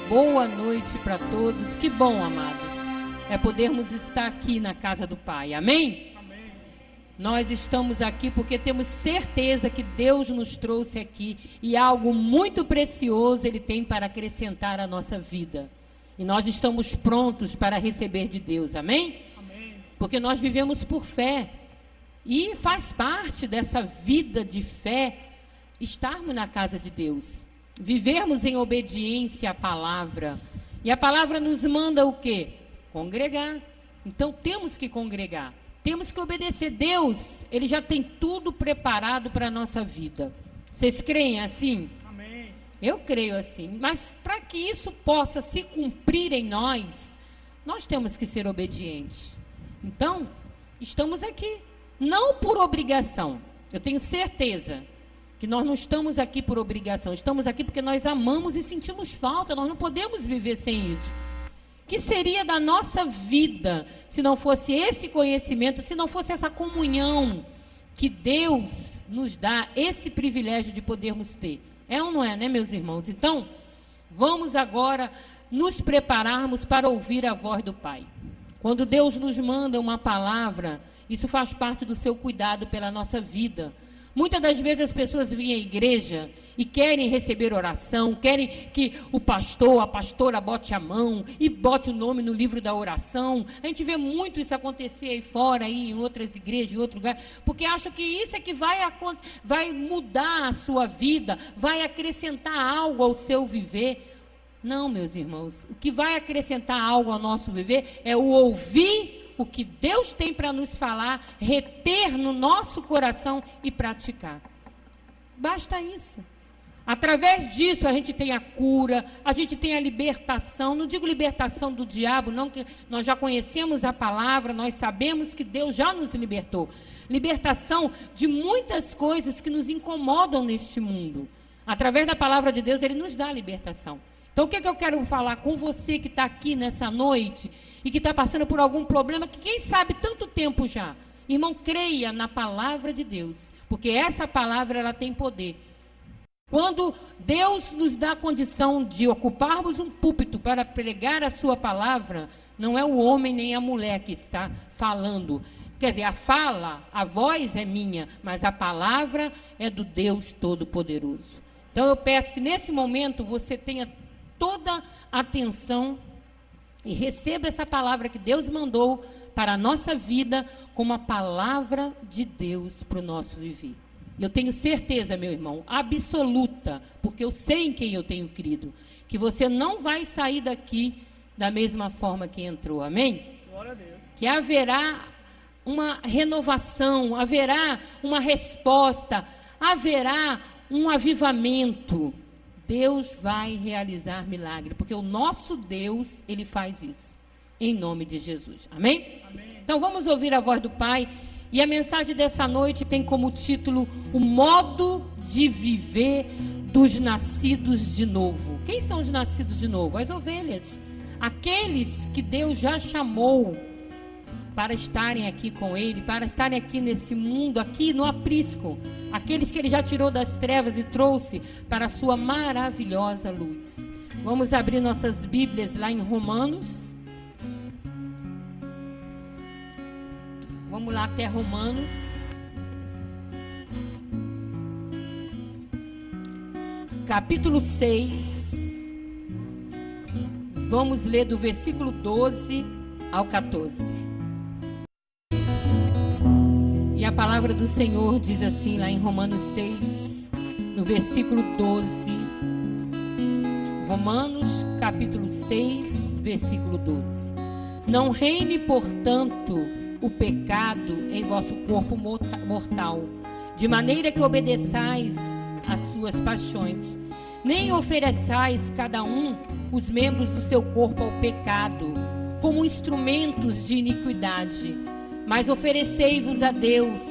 Boa noite para todos. Que bom, amados, é podermos estar aqui na casa do Pai. Amém? Amém. Nós estamos aqui porque temos certeza que Deus nos trouxe aqui e algo muito precioso Ele tem para acrescentar à nossa vida. E nós estamos prontos para receber de Deus. Amém? Amém. Porque nós vivemos por fé. E faz parte dessa vida de fé estarmos na casa de Deus. Vivermos em obediência à palavra. E a palavra nos manda o quê? Congregar. Então temos que congregar. Temos que obedecer. Deus, Ele já tem tudo preparado para a nossa vida. Vocês creem assim? Amém. Eu creio assim. Mas para que isso possa se cumprir em nós, nós temos que ser obedientes. Então, estamos aqui. Não por obrigação. Eu tenho certeza que nós não estamos aqui por obrigação, estamos aqui porque nós amamos e sentimos falta, nós não podemos viver sem isso. Que seria da nossa vida se não fosse esse conhecimento, se não fosse essa comunhão que Deus nos dá, esse privilégio de podermos ter? É ou não é, né, meus irmãos? Então, vamos agora nos prepararmos para ouvir a voz do Pai. Quando Deus nos manda uma palavra, isso faz parte do seu cuidado pela nossa vida. Muitas das vezes as pessoas vêm à igreja e querem receber oração, querem que o pastor, a pastora bote a mão e bote o nome no livro da oração. A gente vê muito isso acontecer aí fora, aí, em outras igrejas, em outro lugar, porque acham que isso é que vai mudar a sua vida, vai acrescentar algo ao seu viver. Não, meus irmãos, o que vai acrescentar algo ao nosso viver é o ouvir o que Deus tem para nos falar, reter no nosso coração e praticar. Basta isso. Através disso a gente tem a cura, a gente tem a libertação. Não digo libertação do diabo, não, que nós já conhecemos a palavra, nós sabemos que Deus já nos libertou. Libertação de muitas coisas que nos incomodam neste mundo. Através da palavra de Deus, Ele nos dá a libertação. Então, o que eu quero falar com você que está aqui nessa noite e que está passando por algum problema, que quem sabe tanto tempo já. Irmão, creia na palavra de Deus, porque essa palavra ela tem poder. Quando Deus nos dá a condição de ocuparmos um púlpito para pregar a sua palavra, não é o homem nem a mulher que está falando. Quer dizer, a fala, a voz é minha, mas a palavra é do Deus Todo-Poderoso. Então eu peço que nesse momento você tenha toda a atenção e receba essa palavra que Deus mandou para a nossa vida como a palavra de Deus para o nosso viver. Eu tenho certeza, meu irmão, absoluta, porque eu sei em quem eu tenho crido, que você não vai sair daqui da mesma forma que entrou, amém? Glória a Deus. Que haverá uma renovação, haverá uma resposta, haverá um avivamento. Deus vai realizar milagre, porque o nosso Deus, Ele faz isso, em nome de Jesus, amém? Amém. Então vamos ouvir a voz do Pai, e a mensagem dessa noite tem como título, o modo de viver dos nascidos de novo. Quem são os nascidos de novo? As ovelhas, aqueles que Deus já chamou para estarem aqui com Ele, para estarem aqui nesse mundo, aqui no aprisco, aqueles que Ele já tirou das trevas e trouxe para a sua maravilhosa luz. Vamos abrir nossas Bíblias lá em Romanos. Vamos lá até Romanos. Capítulo 6. Vamos ler do versículo 12 ao 14. E a palavra do Senhor diz assim, lá em Romanos 6, no versículo 12. Romanos, capítulo 6, versículo 12. Não reine, portanto, o pecado em vosso corpo mortal, de maneira que obedeçais às suas paixões, nem ofereçais cada um os membros do seu corpo ao pecado, como instrumentos de iniquidade, mas oferecei-vos a Deus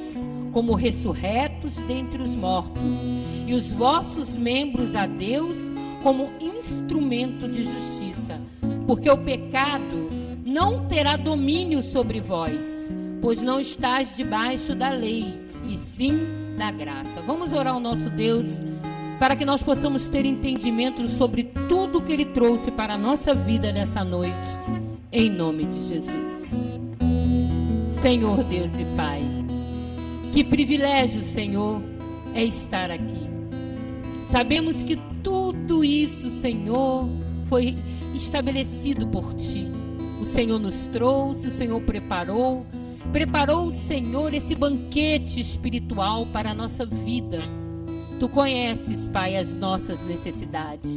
como ressurretos dentre os mortos, e os vossos membros a Deus como instrumento de justiça, porque o pecado não terá domínio sobre vós, pois não estáis debaixo da lei, e sim da graça. Vamos orar ao nosso Deus, para que nós possamos ter entendimento sobre tudo tudo que Ele trouxe para a nossa vida nessa noite, em nome de Jesus. Senhor Deus e Pai, que privilégio, Senhor, é estar aqui. Sabemos que tudo isso, Senhor, foi estabelecido por Ti. O Senhor nos trouxe, o Senhor preparou, Senhor, esse banquete espiritual para a nossa vida. Tu conheces, Pai, as nossas necessidades.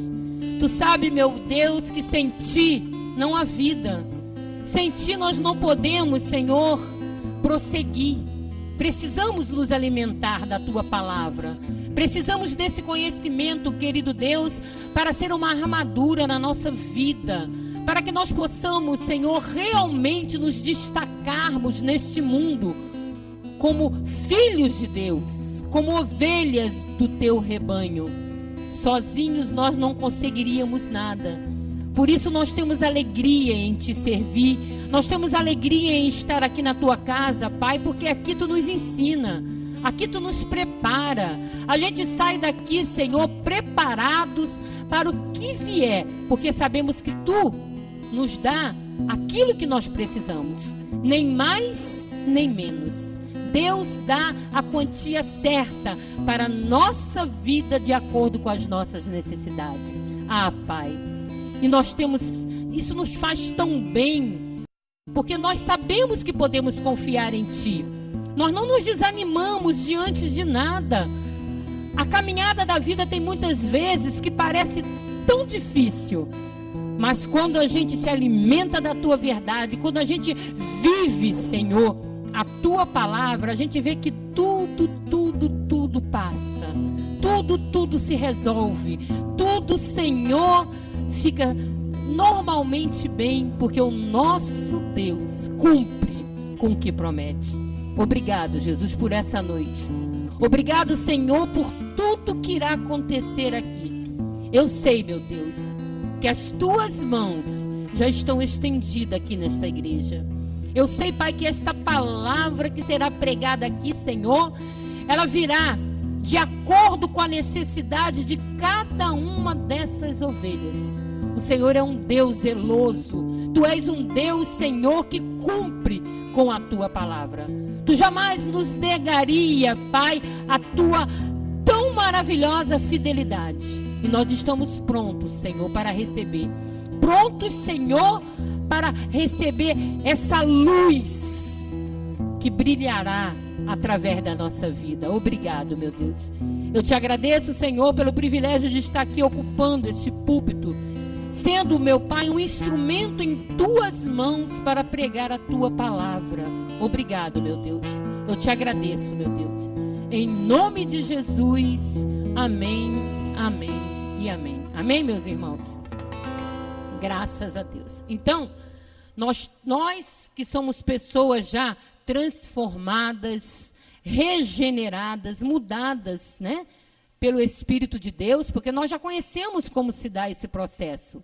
Tu sabes, meu Deus, que sem Ti não há vida. Sem Ti nós não podemos, Senhor, prosseguir. Precisamos nos alimentar da Tua palavra. Precisamos desse conhecimento, querido Deus, para ser uma armadura na nossa vida. Para que nós possamos, Senhor, realmente nos destacarmos neste mundo como filhos de Deus, como ovelhas do Teu rebanho. Sozinhos nós não conseguiríamos nada. Por isso nós temos alegria em Te servir. Nós temos alegria em estar aqui na Tua casa, Pai, porque aqui Tu nos ensina. Aqui Tu nos prepara. A gente sai daqui, Senhor, preparados para o que vier, porque sabemos que Tu nos dá aquilo que nós precisamos, nem mais nem menos. Deus dá a quantia certa para a nossa vida de acordo com as nossas necessidades. Ah, Pai, e nós temos, isso nos faz tão bem, porque nós sabemos que podemos confiar em Ti. Nós não nos desanimamos diante de nada. A caminhada da vida tem muitas vezes que parece tão difícil, mas quando a gente se alimenta da Tua verdade, quando a gente vive, Senhor, a Tua palavra, a gente vê que tudo passa. Tudo se resolve. Tudo, Senhor, fica normalmente bem, porque o nosso Deus cumpre com o que promete. Obrigado, Jesus, por essa noite. Obrigado, Senhor, por tudo que irá acontecer aqui. Eu sei, meu Deus, que as Tuas mãos já estão estendidas aqui nesta igreja. Eu sei, Pai, que esta palavra que será pregada aqui, Senhor, ela virá de acordo com a necessidade de cada uma dessas ovelhas. O Senhor é um Deus zeloso. Tu és um Deus, Senhor, que cumpre com a Tua palavra. Tu jamais nos negaria, Pai, a Tua tão maravilhosa fidelidade. E nós estamos prontos, Senhor, para receber. Prontos, Senhor, para receber essa luz que brilhará através da nossa vida. Obrigado, meu Deus. Eu Te agradeço, Senhor, pelo privilégio de estar aqui ocupando este púlpito, sendo, meu Pai, um instrumento em Tuas mãos para pregar a Tua palavra. Obrigado, meu Deus. Eu Te agradeço, meu Deus. Em nome de Jesus. Amém, amém e amém. Amém, meus irmãos? Graças a Deus. Então, nós que somos pessoas já transformadas, regeneradas, mudadas, né, pelo Espírito de Deus, porque nós já conhecemos como se dá esse processo.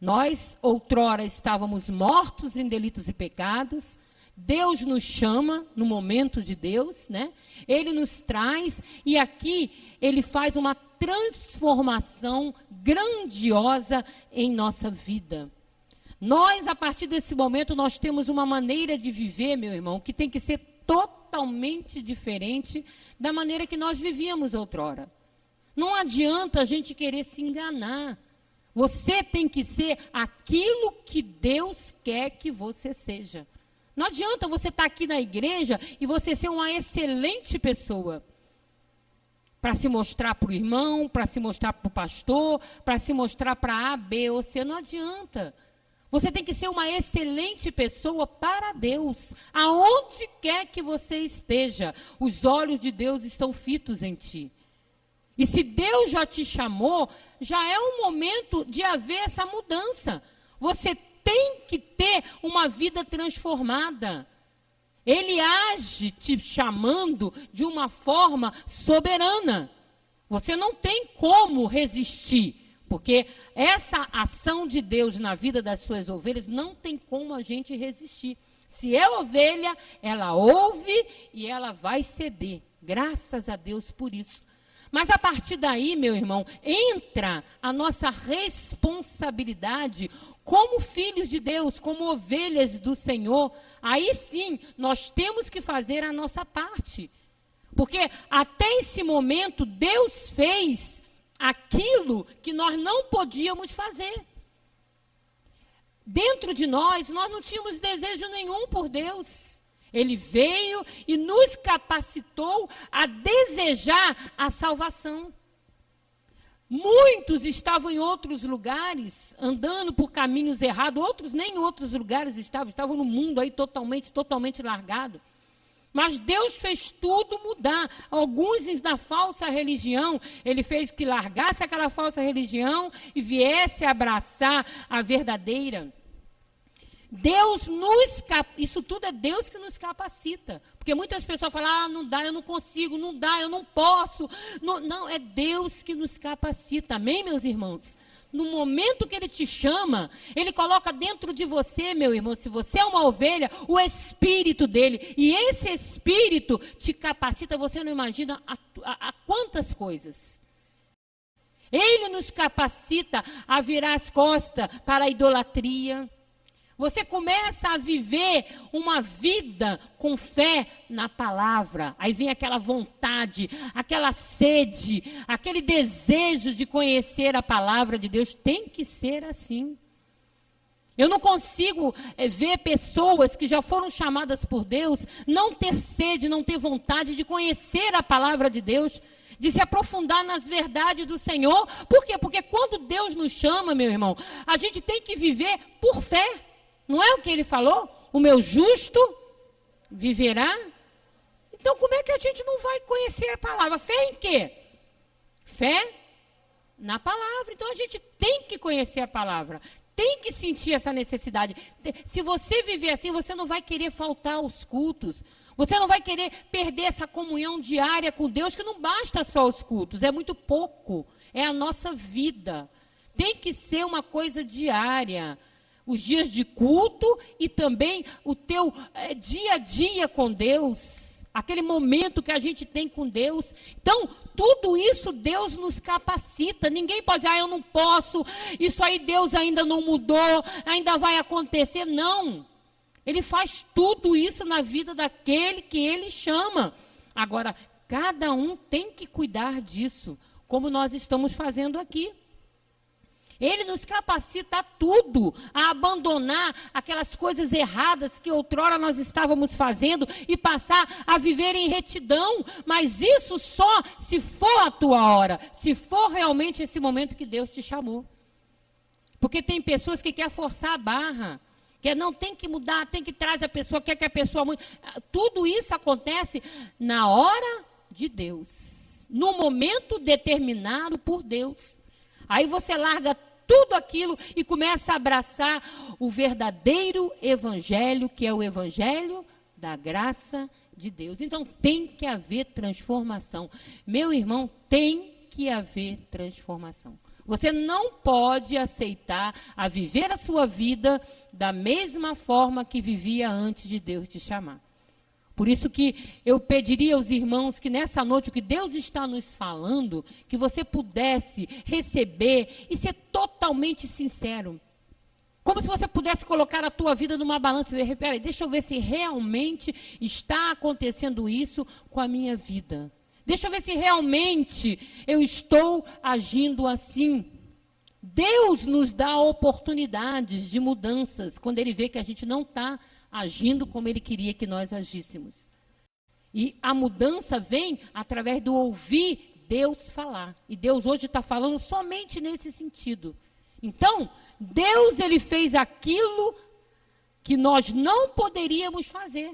Nós, outrora, estávamos mortos em delitos e pecados. Deus nos chama no momento de Deus, né? Ele nos traz e aqui Ele faz uma transformação grandiosa em nossa vida. Nós, a partir desse momento, nós temos uma maneira de viver, meu irmão, que tem que ser totalmente diferente da maneira que nós vivíamos outrora. Não adianta a gente querer se enganar. Você tem que ser aquilo que Deus quer que você seja. Não adianta você estar aqui na igreja e você ser uma excelente pessoa para se mostrar para o irmão, para se mostrar para o pastor, para se mostrar para A, B ou C. Não adianta. Você tem que ser uma excelente pessoa para Deus. Aonde quer que você esteja, os olhos de Deus estão fitos em ti. E se Deus já te chamou, já é o momento de haver essa mudança. Você tem que ter uma vida transformada. Ele age te chamando de uma forma soberana. Você não tem como resistir, porque essa ação de Deus na vida das suas ovelhas não tem como a gente resistir. Se é ovelha, ela ouve e ela vai ceder. Graças a Deus por isso. Mas a partir daí, meu irmão, entra a nossa responsabilidade como filhos de Deus, como ovelhas do Senhor. Aí sim, nós temos que fazer a nossa parte. Porque até esse momento, Deus fez aquilo que nós não podíamos fazer. Dentro de nós não tínhamos desejo nenhum por Deus. Ele veio e nos capacitou a desejar a salvação. Muitos estavam em outros lugares, andando por caminhos errados, outros nem em outros lugares estavam no mundo aí totalmente largado. Mas Deus fez tudo mudar. Alguns na falsa religião, Ele fez que largasse aquela falsa religião e viesse abraçar a verdadeira. Isso tudo é Deus que nos capacita. Porque muitas pessoas falam, não dá, eu não consigo, não dá, eu não posso. Não, é Deus que nos capacita. Amém, meus irmãos? No momento que Ele te chama, Ele coloca dentro de você, meu irmão, se você é uma ovelha, o Espírito dEle. E esse Espírito te capacita, você não imagina a quantas coisas. Ele nos capacita a virar as costas para a idolatria. Você começa a viver uma vida com fé na palavra. Aí vem aquela vontade, aquela sede, aquele desejo de conhecer a palavra de Deus. Tem que ser assim. Eu não consigo ver pessoas que já foram chamadas por Deus não ter sede, não ter vontade de conhecer a palavra de Deus, de se aprofundar nas verdades do Senhor. Por quê? Porque quando Deus nos chama, meu irmão, a gente tem que viver por fé. Não é o que Ele falou? O meu justo viverá. Então, como é que a gente não vai conhecer a palavra? Fé em quê? Fé na palavra. Então, a gente tem que conhecer a palavra. Tem que sentir essa necessidade. Se você viver assim, você não vai querer faltar aos cultos. Você não vai querer perder essa comunhão diária com Deus, que não basta só os cultos. É muito pouco. É a nossa vida. Tem que ser uma coisa diária. Os dias de culto e também o teu dia a dia com Deus, aquele momento que a gente tem com Deus. Então, tudo isso Deus nos capacita. Ninguém pode dizer, eu não posso, isso aí Deus ainda não mudou, ainda vai acontecer. Não, Ele faz tudo isso na vida daquele que Ele chama. Agora, cada um tem que cuidar disso, como nós estamos fazendo aqui. Ele nos capacita a tudo, a abandonar aquelas coisas erradas que outrora nós estávamos fazendo e passar a viver em retidão. Mas isso só se for a tua hora, se for realmente esse momento que Deus te chamou. Porque tem pessoas que querem forçar a barra, que não tem que mudar, tem que trazer a pessoa, quer que a pessoa mude. Tudo isso acontece na hora de Deus, no momento determinado por Deus. Aí você larga tudo aquilo e começa a abraçar o verdadeiro evangelho, que é o evangelho da graça de Deus. Então tem que haver transformação. Meu irmão, tem que haver transformação. Você não pode aceitar a viver a sua vida da mesma forma que vivia antes de Deus te chamar. Por isso que eu pediria aos irmãos que nessa noite, o que Deus está nos falando, que você pudesse receber e ser totalmente sincero. Como se você pudesse colocar a tua vida numa balança e ver, peraí, deixa eu ver se realmente está acontecendo isso com a minha vida. Deixa eu ver se realmente eu estou agindo assim. Deus nos dá oportunidades de mudanças quando Ele vê que a gente não está agindo como Ele queria que nós agíssemos. E a mudança vem através do ouvir Deus falar. E Deus hoje está falando somente nesse sentido. Então, Deus, Ele fez aquilo que nós não poderíamos fazer.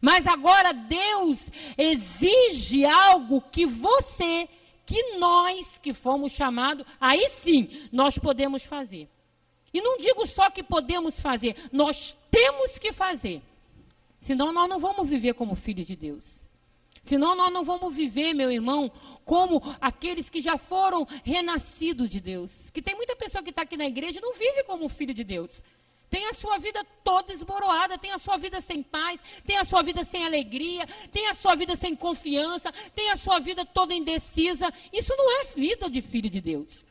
Mas agora Deus exige algo que você, que nós que fomos chamados, aí sim, nós podemos fazer. E não digo só que podemos fazer, nós temos que fazer. Senão nós não vamos viver como filhos de Deus. Senão nós não vamos viver, meu irmão, como aqueles que já foram renascidos de Deus. Que tem muita pessoa que está aqui na igreja e não vive como filho de Deus. tem a sua vida toda esboroada, tem a sua vida sem paz, tem a sua vida sem alegria, tem a sua vida sem confiança, tem a sua vida toda indecisa. Isso não é vida de filho de Deus.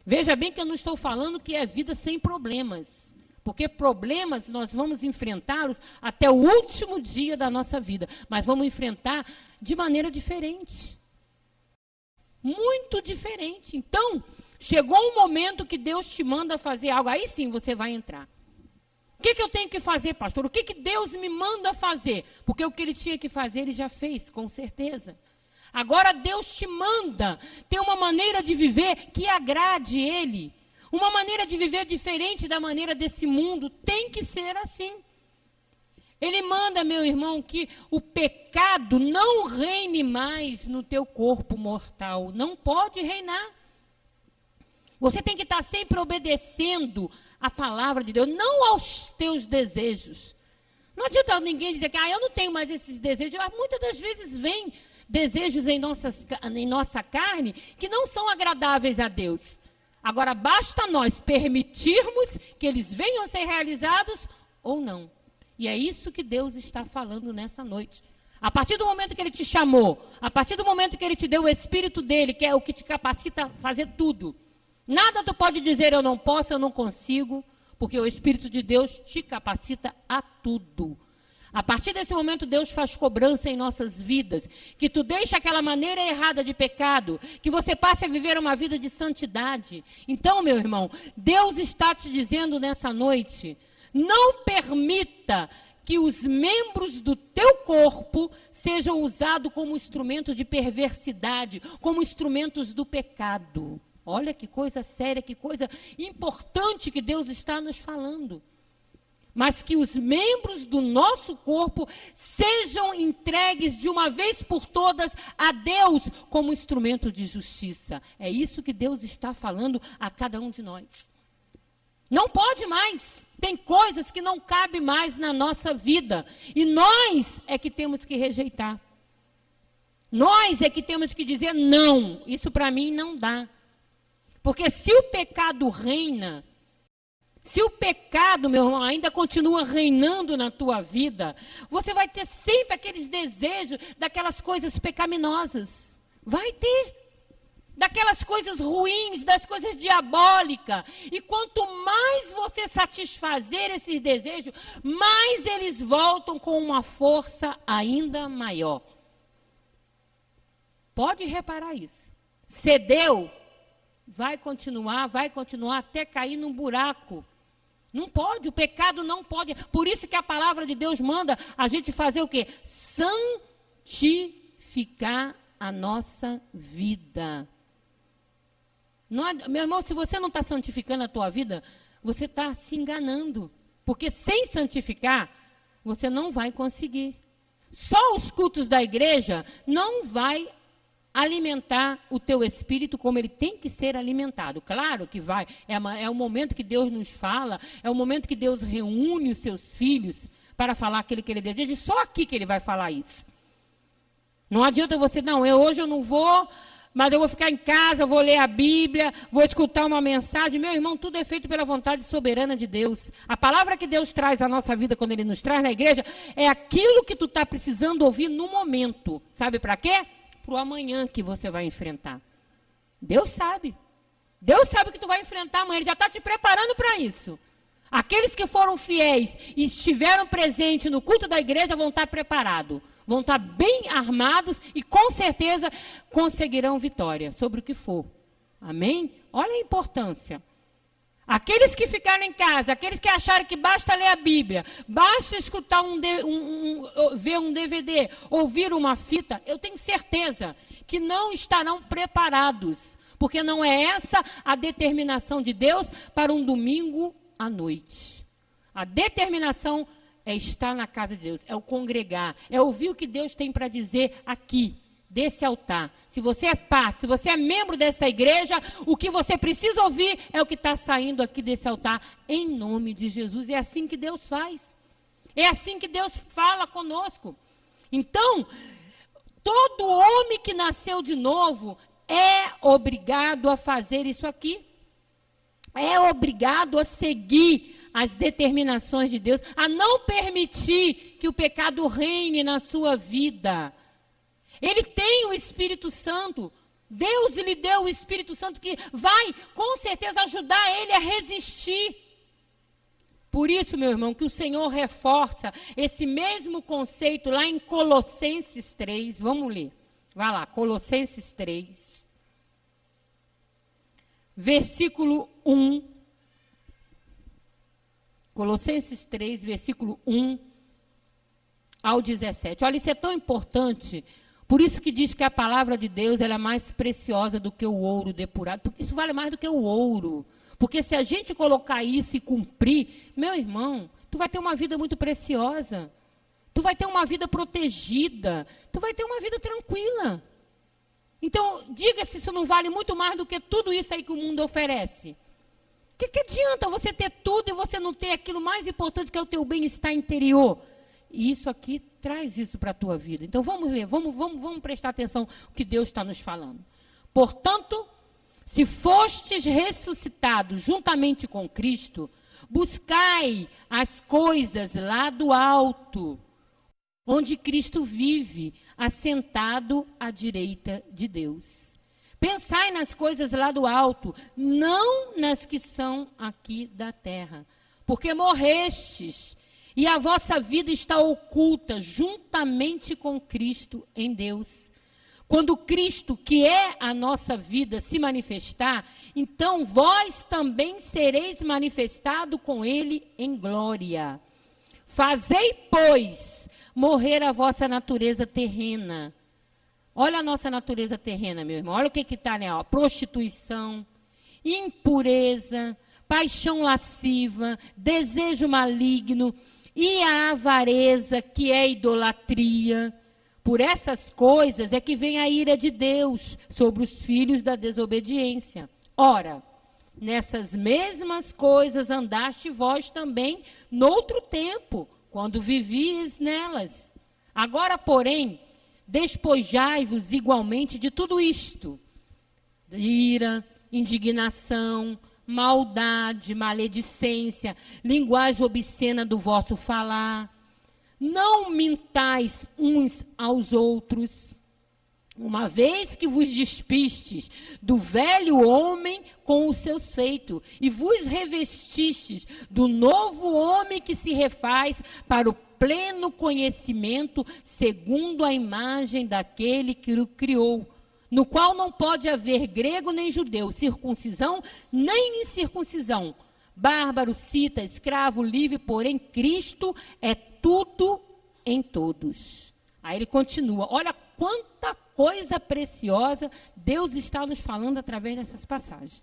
Veja bem que eu não estou falando que é vida sem problemas, porque problemas nós vamos enfrentá-los até o último dia da nossa vida, mas vamos enfrentar de maneira diferente. Muito diferente. Então, chegou um momento que Deus te manda fazer algo, aí sim você vai entrar. O que eu tenho que fazer, pastor? O que Deus me manda fazer? Porque o que ele tinha que fazer, ele já fez, com certeza. Agora Deus te manda ter uma maneira de viver que agrade ele. Uma maneira de viver diferente da maneira desse mundo. Tem que ser assim. Ele manda, meu irmão, que o pecado não reine mais no teu corpo mortal. Não pode reinar. Você tem que estar sempre obedecendo a palavra de Deus, não aos teus desejos. Não adianta ninguém dizer que eu não tenho mais esses desejos. Muitas das vezes vem desejos em nossa carne que não são agradáveis a Deus. Agora, basta nós permitirmos que eles venham a ser realizados ou não. E é isso que Deus está falando nessa noite. A partir do momento que Ele te chamou, a partir do momento que Ele te deu o Espírito dEle, que é o que te capacita a fazer tudo, nada tu pode dizer eu não posso, eu não consigo, porque o Espírito de Deus te capacita a tudo. A partir desse momento, Deus faz cobrança em nossas vidas, que tu deixa aquela maneira errada de pecado, que você passe a viver uma vida de santidade. Então, meu irmão, Deus está te dizendo nessa noite, não permita que os membros do teu corpo sejam usados como instrumento de perversidade, como instrumentos do pecado. Olha que coisa séria, que coisa importante que Deus está nos falando. Mas que os membros do nosso corpo sejam entregues de uma vez por todas a Deus como instrumento de justiça. É isso que Deus está falando a cada um de nós. Não pode mais. Tem coisas que não cabem mais na nossa vida. E nós é que temos que rejeitar. Nós é que temos que dizer não. Isso para mim não dá. Porque se o pecado reina, se o pecado, meu irmão, ainda continua reinando na tua vida, você vai ter sempre aqueles desejos daquelas coisas pecaminosas. Vai ter. Daquelas coisas ruins, das coisas diabólicas. E quanto mais você satisfazer esses desejos, mais eles voltam com uma força ainda maior. Pode reparar isso. Cedeu, vai continuar até cair num buraco. Não pode, o pecado não pode. Por isso que a palavra de Deus manda a gente fazer o quê? Santificar a nossa vida. Não, meu irmão, se você não está santificando a tua vida, você está se enganando. Porque sem santificar, você não vai conseguir. Só os cultos da igreja não vai alimentar o teu espírito como ele tem que ser alimentado. Claro que vai. É o momento que Deus nos fala, é o momento que Deus reúne os seus filhos para falar aquilo que ele deseja. E só aqui que ele vai falar isso. Não adianta você, hoje eu não vou, mas eu vou ficar em casa, vou ler a Bíblia, vou escutar uma mensagem. Meu irmão, tudo é feito pela vontade soberana de Deus. A palavra que Deus traz à nossa vida, quando Ele nos traz na igreja, é aquilo que tu está precisando ouvir no momento. Sabe para quê? Para o amanhã que você vai enfrentar. Deus sabe. Deus sabe o que tu vai enfrentar amanhã. Ele já está te preparando para isso. Aqueles que foram fiéis e estiveram presentes no culto da igreja vão estar preparados. Vão estar bem armados e com certeza conseguirão vitória sobre o que for. Amém? Olha a importância. Aqueles que ficaram em casa, aqueles que acharam que basta ler a Bíblia, basta escutar ver um DVD, ouvir uma fita, eu tenho certeza que não estarão preparados. Porque não é essa a determinação de Deus para um domingo à noite. A determinação é estar na casa de Deus, é o congregar, é ouvir o que Deus tem para dizer aqui, desse altar. Se você é parte, se você é membro dessa igreja, o que você precisa ouvir é o que está saindo aqui desse altar, em nome de Jesus. É assim que Deus faz. É assim que Deus fala conosco. Então, todo homem que nasceu de novo é obrigado a fazer isso aqui. É obrigado a seguir as determinações de Deus, a não permitir que o pecado reine na sua vida. Ele tem o Espírito Santo. Deus lhe deu o Espírito Santo que vai, com certeza, ajudar ele a resistir. Por isso, meu irmão, que o Senhor reforça esse mesmo conceito lá em Colossenses 3. Vamos ler. Vai lá, Colossenses 3. Versículo 1. Colossenses 3, versículo 1 ao 17. Olha, isso é tão importante. Por isso que diz que a palavra de Deus ela é mais preciosa do que o ouro depurado. Porque isso vale mais do que o ouro. Porque se a gente colocar isso e cumprir, meu irmão, tu vai ter uma vida muito preciosa. Tu vai ter uma vida protegida. Tu vai ter uma vida tranquila. Então, diga se isso não vale muito mais do que tudo isso aí que o mundo oferece. O que adianta você ter tudo e você não ter aquilo mais importante que é o teu bem-estar interior? E isso aqui traz isso para a tua vida. Então vamos ler, vamos prestar atenção no que Deus está nos falando. Portanto, se fostes ressuscitados juntamente com Cristo, buscai as coisas lá do alto, onde Cristo vive, assentado à direita de Deus. Pensai nas coisas lá do alto, não nas que são aqui da terra. Porque morrestes, e a vossa vida está oculta juntamente com Cristo em Deus. Quando Cristo, que é a nossa vida, se manifestar, então vós também sereis manifestado com Ele em glória. Fazei, pois, morrer a vossa natureza terrena. Olha a nossa natureza terrena, meu irmão. Olha o que está, né? Ó, prostituição, impureza, paixão lasciva, desejo maligno e a avareza, que é idolatria. Por essas coisas é que vem a ira de Deus sobre os filhos da desobediência. Ora, nessas mesmas coisas andaste vós também noutro tempo, quando vivíeis nelas. Agora, porém, despojai-vos igualmente de tudo isto: ira, indignação, maldade, maledicência, linguagem obscena do vosso falar. Não mintais uns aos outros, uma vez que vos despistes do velho homem com os seus feitos, e vos revestistes do novo homem que se refaz para o pleno conhecimento, segundo a imagem daquele que o criou, no qual não pode haver grego nem judeu, circuncisão nem incircuncisão, bárbaro, cita, escravo, livre, porém Cristo é tudo em todos. Aí ele continua, olha quanta coisa preciosa Deus está nos falando através dessas passagens.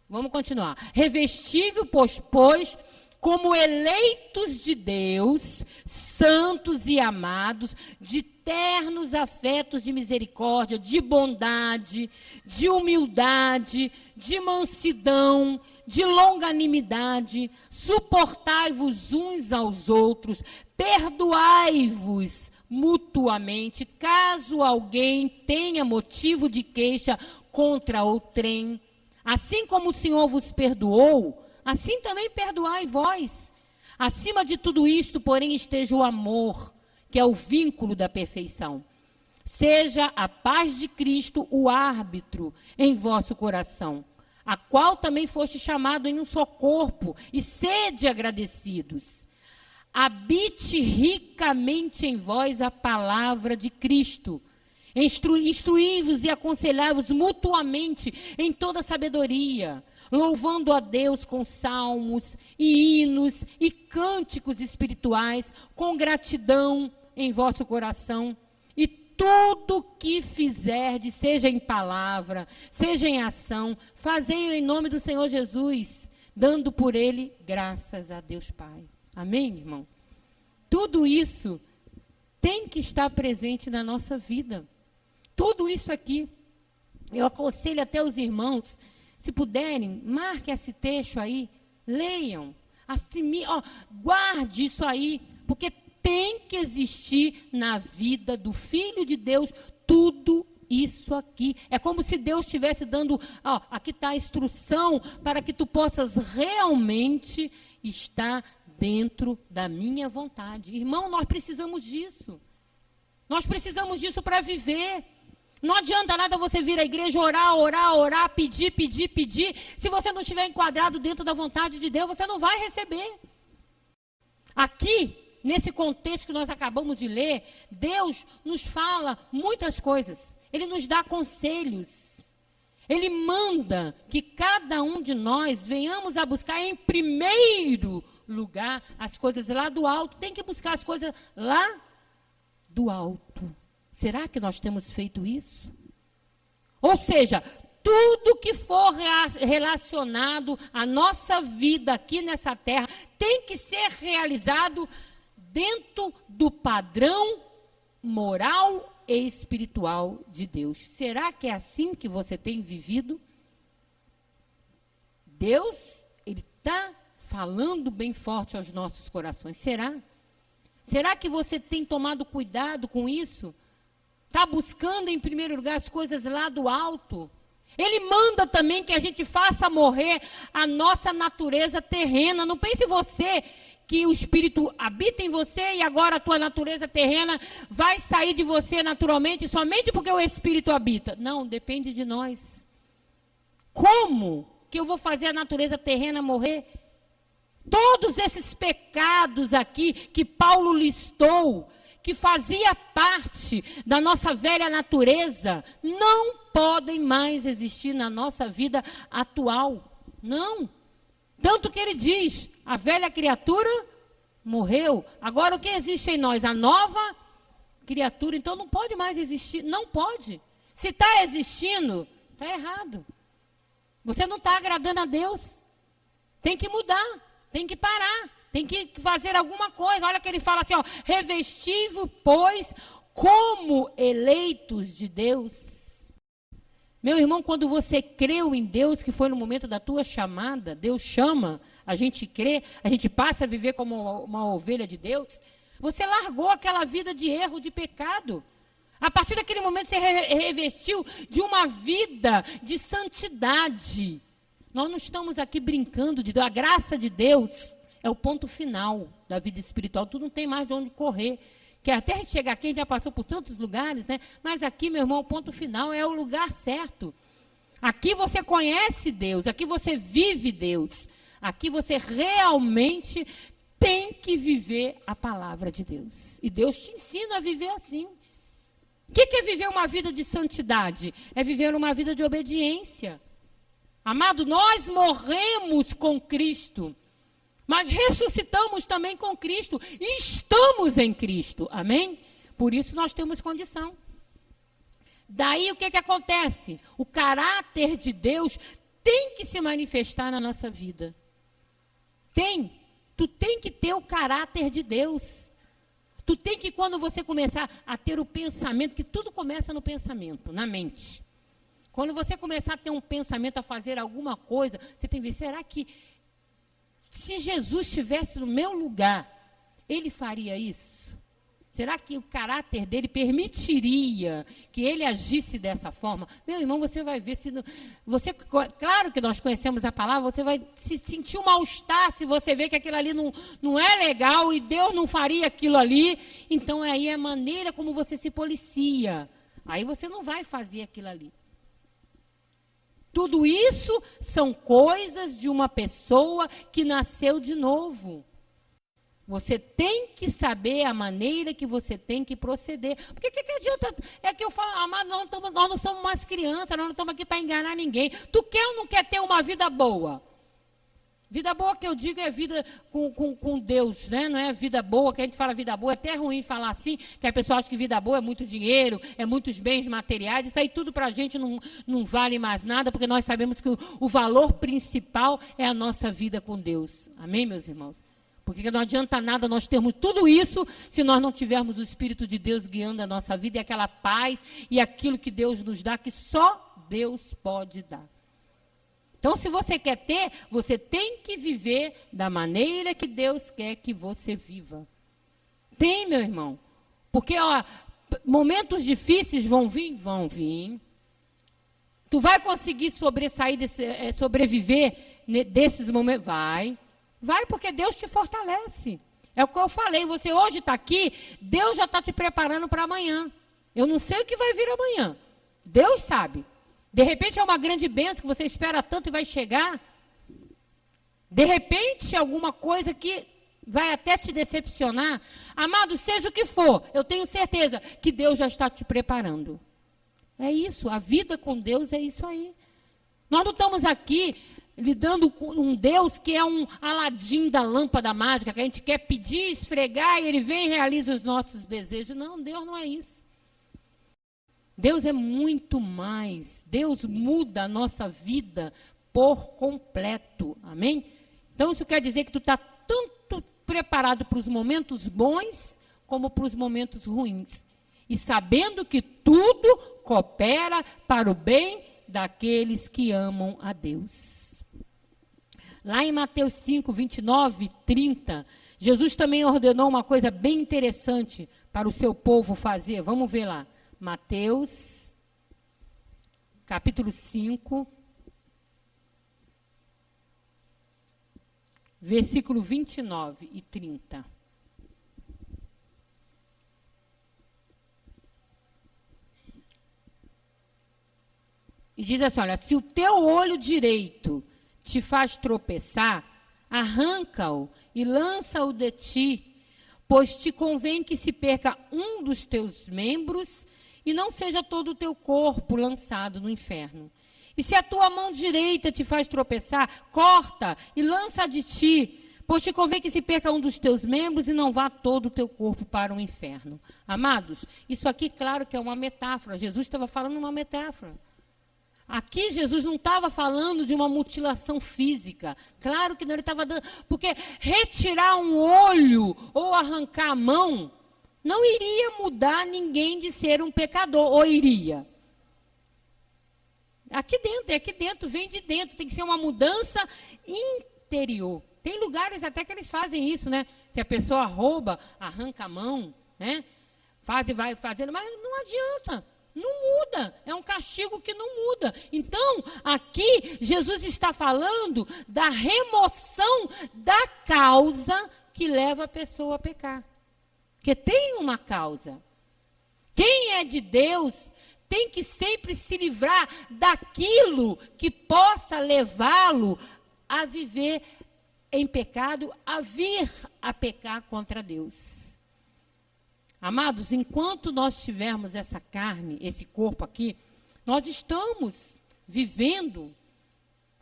Vamos continuar. Revestível, pois, como eleitos de Deus, santos e amados, de ternos afetos de misericórdia, de bondade, de humildade, de mansidão, de longanimidade, suportai-vos uns aos outros, perdoai-vos mutuamente, caso alguém tenha motivo de queixa contra outrem. Assim como o Senhor vos perdoou, assim também perdoai vós. Acima de tudo isto, porém, esteja o amor, que é o vínculo da perfeição. Seja a paz de Cristo o árbitro em vosso coração, a qual também foste chamado em um só corpo, e sede agradecidos. Habite ricamente em vós a palavra de Cristo. Instruí-vos e aconselhai-vos mutuamente em toda sabedoria, louvando a Deus com salmos e hinos e cânticos espirituais, com gratidão em vosso coração. E tudo que fizerdes, seja em palavra, seja em ação, fazei-o em nome do Senhor Jesus, dando por ele graças a Deus Pai. Amém, irmão? Tudo isso tem que estar presente na nossa vida. Tudo isso aqui. Eu aconselho até os irmãos, se puderem, marque esse texto aí, leiam, guarde isso aí, porque tem que existir na vida do Filho de Deus tudo isso aqui. É como se Deus estivesse dando, aqui está a instrução para que tu possas realmente está dentro da minha vontade. Irmão, nós precisamos disso. Nós precisamos disso para viver. Não adianta nada você vir à igreja, orar, pedir. Se você não estiver enquadrado dentro da vontade de Deus, você não vai receber. Aqui, nesse contexto que nós acabamos de ler, Deus nos fala muitas coisas. Ele nos dá conselhos. Ele manda que cada um de nós venhamos a buscar em primeiro lugar as coisas lá do alto. Tem que buscar as coisas lá do alto. Será que nós temos feito isso? Ou seja, tudo que for relacionado à nossa vida aqui nessa terra tem que ser realizado dentro do padrão moral e espiritual de Deus. Será que é assim que você tem vivido? Deus, Ele está falando bem forte aos nossos corações. Será? Será que você tem tomado cuidado com isso? Está buscando em primeiro lugar as coisas lá do alto? Ele manda também que a gente faça morrer a nossa natureza terrena. Não pense você que o Espírito habita em você e agora a tua natureza terrena vai sair de você naturalmente somente porque o Espírito habita. Não, depende de nós. Como que eu vou fazer a natureza terrena morrer? Todos esses pecados aqui que Paulo listou, que fazia parte da nossa velha natureza, não podem mais existir na nossa vida atual. Não. Tanto que ele diz, a velha criatura morreu. Agora o que existe em nós? A nova criatura. Então não pode mais existir. Não pode. Se está existindo, está errado. Você não está agradando a Deus. Tem que mudar. Tem que parar. Tem que fazer alguma coisa. Olha que ele fala assim, ó, revesti-vos, pois, como eleitos de Deus. Meu irmão, quando você creu em Deus, que foi no momento da tua chamada, Deus chama, a gente crê, a gente passa a viver como uma ovelha de Deus, você largou aquela vida de erro, de pecado. A partir daquele momento você revestiu de uma vida de santidade. Nós não estamos aqui brincando de Deus, a graça de Deus é o ponto final da vida espiritual. Tu não tem mais de onde correr. Que até a gente chegar aqui, a gente já passou por tantos lugares, né? Mas aqui, meu irmão, o ponto final é o lugar certo. Aqui você conhece Deus, aqui você vive Deus. Aqui você realmente tem que viver a palavra de Deus. E Deus te ensina a viver assim. O que é viver uma vida de santidade? É viver uma vida de obediência. Amado, nós morremos com Cristo. Mas ressuscitamos também com Cristo e estamos em Cristo, amém? Por isso nós temos condição. Daí o que acontece? O caráter de Deus tem que se manifestar na nossa vida. Tem. Tu tem que ter o caráter de Deus. Tu tem que, quando você começar a ter o pensamento, que tudo começa no pensamento, na mente. Quando você começar a ter um pensamento, a fazer alguma coisa, você tem que ver, será que se Jesus estivesse no meu lugar, ele faria isso? Será que o caráter dele permitiria que ele agisse dessa forma? Meu irmão, você vai ver, claro que nós conhecemos a palavra, você vai se sentir um mal-estar se você vê que aquilo ali não é legal e Deus não faria aquilo ali. Então aí é a maneira como você se policia. Aí você não vai fazer aquilo ali. Tudo isso são coisas de uma pessoa que nasceu de novo. Você tem que saber a maneira que você tem que proceder. Porque o que adianta? É que eu falo, amado, nós não somos umas crianças, nós não estamos aqui para enganar ninguém. Tu quer ou não quer ter uma vida boa? Vida boa que eu digo é vida com Deus, né? Não é vida boa, que a gente fala vida boa, é até ruim falar assim, que a pessoa acha que vida boa é muito dinheiro, é muitos bens materiais, isso aí tudo para a gente não vale mais nada, porque nós sabemos que o valor principal é a nossa vida com Deus. Amém, meus irmãos? Porque não adianta nada nós termos tudo isso se nós não tivermos o Espírito de Deus guiando a nossa vida e aquela paz e aquilo que Deus nos dá, que só Deus pode dar. Então, se você quer ter, você tem que viver da maneira que Deus quer que você viva. Tem, meu irmão. Porque, ó, momentos difíceis vão vir? Vão vir. Tu vai conseguir sobreviver desses momentos? Vai. Vai porque Deus te fortalece. É o que eu falei, você hoje está aqui, Deus já está te preparando para amanhã. Eu não sei o que vai vir amanhã. Deus sabe. De repente é uma grande bênção que você espera tanto e vai chegar. De repente alguma coisa que vai até te decepcionar. Amado, seja o que for, eu tenho certeza que Deus já está te preparando. É isso, a vida com Deus é isso aí. Nós não estamos aqui lidando com um Deus que é um Aladim da lâmpada mágica, que a gente quer pedir, esfregar, e Ele vem e realiza os nossos desejos. Não, Deus não é isso. Deus é muito mais. Deus muda a nossa vida por completo. Amém? Então, isso quer dizer que tu está tanto preparado para os momentos bons, como para os momentos ruins. E sabendo que tudo coopera para o bem daqueles que amam a Deus. Lá em Mateus 5, 29 e 30, Jesus também ordenou uma coisa bem interessante para o seu povo fazer. Vamos ver lá. Mateus, capítulo 5, versículo 29 e 30. E diz assim, olha, se o teu olho direito te faz tropeçar, arranca-o e lança-o de ti, pois te convém que se perca um dos teus membros e não seja todo o teu corpo lançado no inferno. E se a tua mão direita te faz tropeçar, corta e lança de ti, pois te convém que se perca um dos teus membros e não vá todo o teu corpo para o inferno. Amados, isso aqui, claro que é uma metáfora. Jesus estava falando uma metáfora. Aqui Jesus não estava falando de uma mutilação física. Claro que não, ele estava dando... Porque retirar um olho ou arrancar a mão não iria mudar ninguém de ser um pecador, ou iria? Aqui dentro, vem de dentro. Tem que ser uma mudança interior. Tem lugares até que eles fazem isso, né? Se a pessoa rouba, arranca a mão, né? Faz e vai fazendo, mas não adianta. Não muda, é um castigo que não muda. Então, aqui, Jesus está falando da remoção da causa que leva a pessoa a pecar. Porque tem uma causa. Quem é de Deus tem que sempre se livrar daquilo que possa levá-lo a viver em pecado, a vir a pecar contra Deus. Amados, enquanto nós tivermos essa carne, esse corpo aqui, nós estamos vivendo,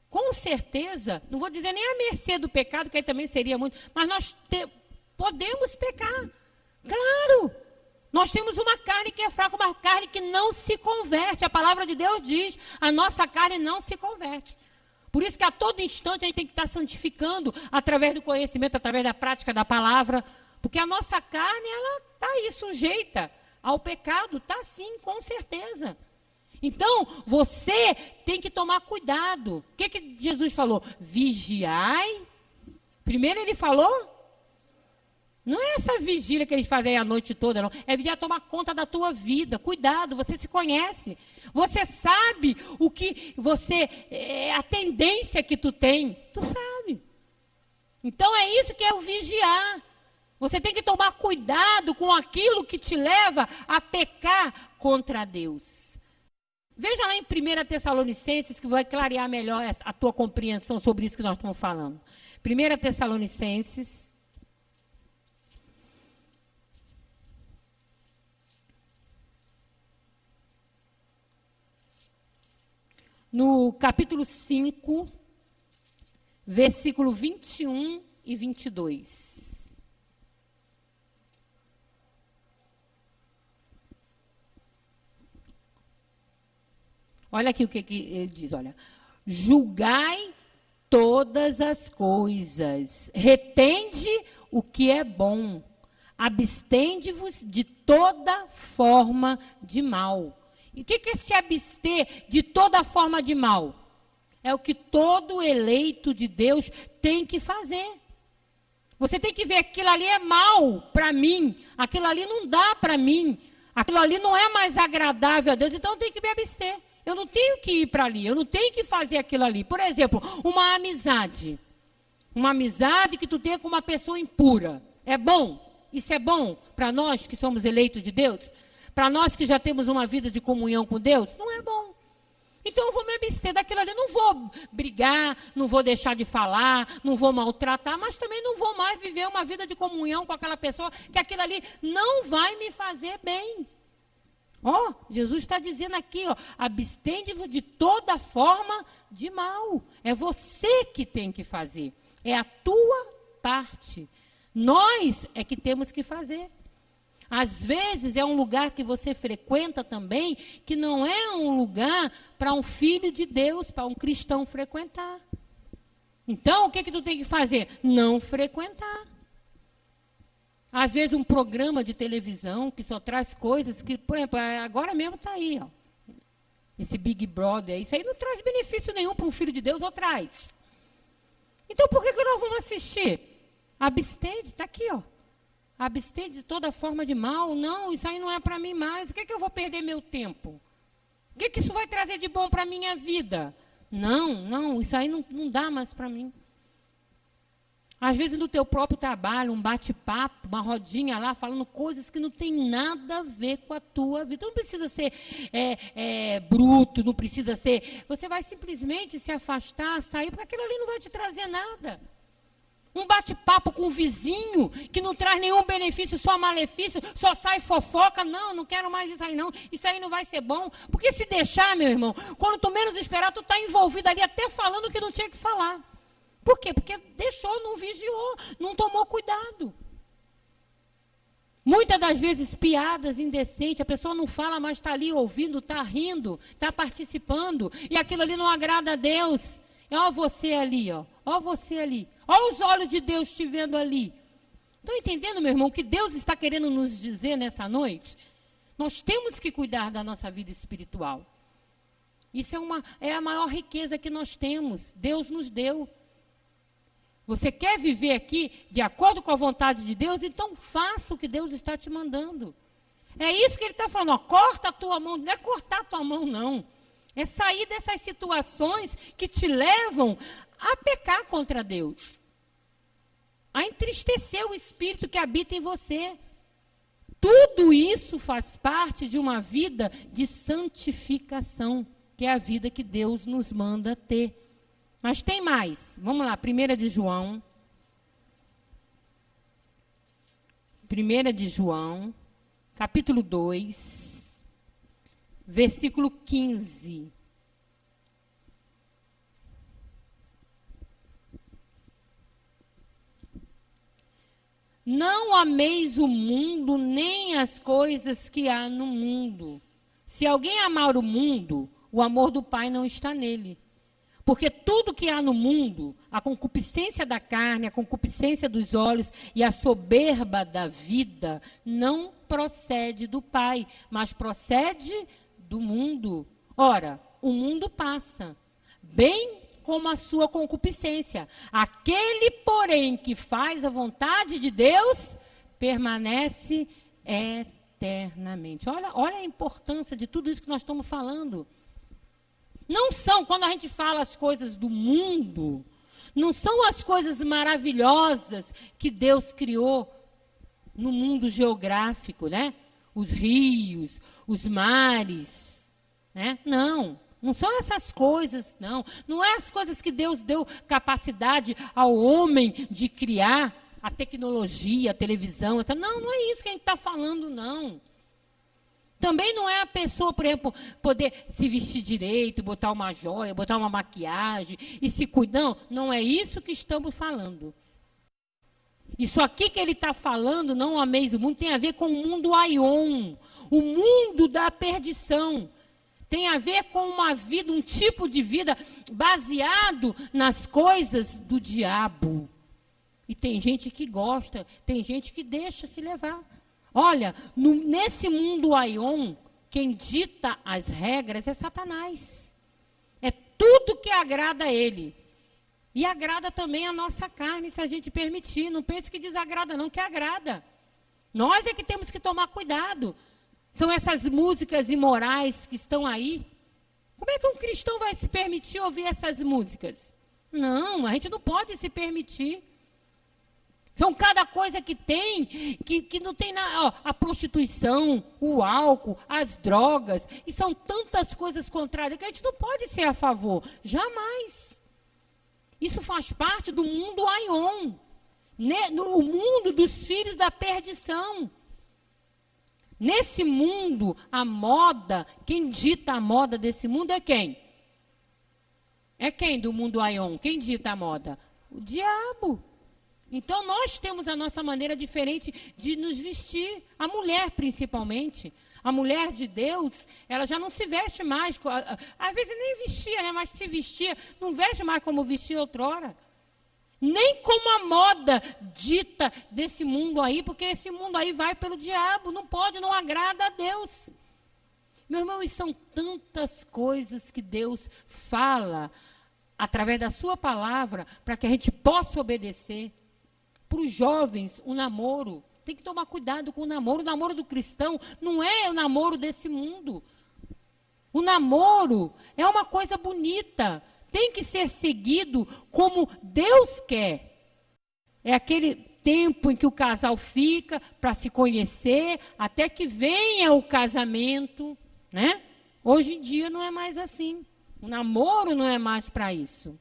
com certeza, não vou dizer nem à mercê do pecado, que aí também seria muito, mas nós podemos pecar. Claro, nós temos uma carne que é fraca, uma carne que não se converte. A palavra de Deus diz, a nossa carne não se converte. Por isso que a todo instante a gente tem que estar santificando, através do conhecimento, através da prática da palavra, porque a nossa carne, ela está aí sujeita ao pecado, está sim, com certeza. Então, você tem que tomar cuidado. O que Jesus falou? Vigiai. Primeiro ele falou, não é essa vigília que eles fazem a noite toda, não. É vigiar, tomar conta da tua vida. Cuidado, você se conhece. Você sabe o que você, a tendência que tu tem. Tu sabe. Então, é isso que é o vigiar. Você tem que tomar cuidado com aquilo que te leva a pecar contra Deus. Veja lá em 1 Tessalonicenses, que vai clarear melhor a tua compreensão sobre isso que nós estamos falando. 1 Tessalonicenses, no capítulo 5, versículo 21 e 22. Olha aqui o que ele diz, olha. Julgai todas as coisas, retende o que é bom, abstende-vos de toda forma de mal. E o que é se abster de toda forma de mal? É o que todo eleito de Deus tem que fazer. Você tem que ver, aquilo ali é mal para mim, aquilo ali não dá para mim, aquilo ali não é mais agradável a Deus, então eu tenho que me abster. Eu não tenho que ir para ali, eu não tenho que fazer aquilo ali. Por exemplo, uma amizade. Uma amizade que tu tenha com uma pessoa impura. É bom? Isso é bom para nós que somos eleitos de Deus? Para nós que já temos uma vida de comunhão com Deus? Não é bom. Então eu vou me abster daquilo ali. Não vou brigar, não vou deixar de falar, não vou maltratar, mas também não vou mais viver uma vida de comunhão com aquela pessoa que aquilo ali não vai me fazer bem. Ó, Jesus está dizendo aqui, ó, abstende-vos de toda forma de mal. É você que tem que fazer. É a tua parte. Nós é que temos que fazer. Às vezes é um lugar que você frequenta também, que não é um lugar para um filho de Deus, para um cristão frequentar. Então, o que tu tem que fazer? Não frequentar. Às vezes um programa de televisão que só traz coisas que, por exemplo, agora mesmo está aí, ó. Esse Big Brother, isso aí não traz benefício nenhum para um filho de Deus, ou traz? Então, por que nós vamos assistir? Abstende, está aqui, ó. Abstende de toda forma de mal. Não, isso aí não é para mim mais. O que eu vou perder meu tempo? O que isso vai trazer de bom para a minha vida? Não, isso aí não dá mais para mim. Às vezes no teu próprio trabalho, um bate-papo, uma rodinha lá, falando coisas que não tem nada a ver com a tua vida. Não precisa ser bruto, não precisa ser... Você vai simplesmente se afastar, sair, porque aquilo ali não vai te trazer nada. Um bate-papo com o vizinho, que não traz nenhum benefício, só malefício, só sai fofoca. Não quero mais isso aí não. Isso aí não vai ser bom. Porque se deixar, meu irmão, quando tu menos esperar, tu está envolvido ali até falando o que não tinha que falar. Por quê? Porque deixou, não vigiou, não tomou cuidado. Muitas das vezes, piadas indecentes, a pessoa não fala, mas está ali ouvindo, está rindo, está participando, e aquilo ali não agrada a Deus. Ó você ali, ó você ali. Ó os olhos de Deus te vendo ali. Estão entendendo, meu irmão, o que Deus está querendo nos dizer nessa noite? Nós temos que cuidar da nossa vida espiritual. Isso é a maior riqueza que nós temos. Deus nos deu. Você quer viver aqui de acordo com a vontade de Deus? Então faça o que Deus está te mandando. É isso que ele está falando. Ó, corta a tua mão. Não é cortar a tua mão, não. É sair dessas situações que te levam a pecar contra Deus. A entristecer o Espírito que habita em você. Tudo isso faz parte de uma vida de santificação, que é a vida que Deus nos manda ter. Mas tem mais. Vamos lá, 1 de João. 1 de João, capítulo 2, versículo 15. Não ameis o mundo, nem as coisas que há no mundo. Se alguém amar o mundo, o amor do Pai não está nele. Porque tudo que há no mundo, a concupiscência da carne, a concupiscência dos olhos e a soberba da vida, não procede do Pai, mas procede do mundo. Ora, o mundo passa, bem como a sua concupiscência. Aquele, porém, que faz a vontade de Deus, permanece eternamente. Olha a importância de tudo isso que nós estamos falando. Não são, quando a gente fala as coisas do mundo, não são as coisas maravilhosas que Deus criou no mundo geográfico, né? Os rios, os mares, né? Não são essas coisas, não. Não é as coisas que Deus deu capacidade ao homem de criar, a tecnologia, a televisão. Não é isso que a gente está falando, não. Também não é a pessoa, por exemplo, poder se vestir direito, botar uma joia, botar uma maquiagem e se cuidar. Não é isso que estamos falando. Isso aqui que ele está falando, não ameis o mundo, tem a ver com o mundo aion, o mundo da perdição. Tem a ver com uma vida, um tipo de vida baseado nas coisas do diabo. E tem gente que gosta, tem gente que deixa se levar. Olha, nesse mundo aion, quem dita as regras é Satanás. É tudo que agrada a ele. E agrada também a nossa carne, se a gente permitir. Não pense que desagrada, não, que agrada. Nós é que temos que tomar cuidado. São essas músicas imorais que estão aí. Como é que um cristão vai se permitir ouvir essas músicas? Não, a gente não pode se permitir. São cada coisa que tem, que não tem nada. A prostituição, o álcool, as drogas, e são tantas coisas contrárias que a gente não pode ser a favor. Jamais. Isso faz parte do mundo Aion, né? No mundo dos filhos da perdição. Nesse mundo, a moda, quem dita a moda desse mundo é quem? É quem do mundo Aion? Quem dita a moda? O diabo. Então, nós temos a nossa maneira diferente de nos vestir. A mulher, principalmente. A mulher de Deus, ela já não se veste mais. Às vezes nem vestia, né? Mas se vestia, não veste mais como vestia outrora. Nem como a moda dita desse mundo aí, porque esse mundo aí vai pelo diabo. Não pode, não agrada a Deus. Meu irmão, e são tantas coisas que Deus fala através da sua palavra para que a gente possa obedecer. Para os jovens, o namoro, tem que tomar cuidado com o namoro do cristão não é o namoro desse mundo. O namoro é uma coisa bonita, tem que ser seguido como Deus quer. É aquele tempo em que o casal fica para se conhecer, até que venha o casamento, né? Hoje em dia não é mais assim, o namoro não é mais para isso.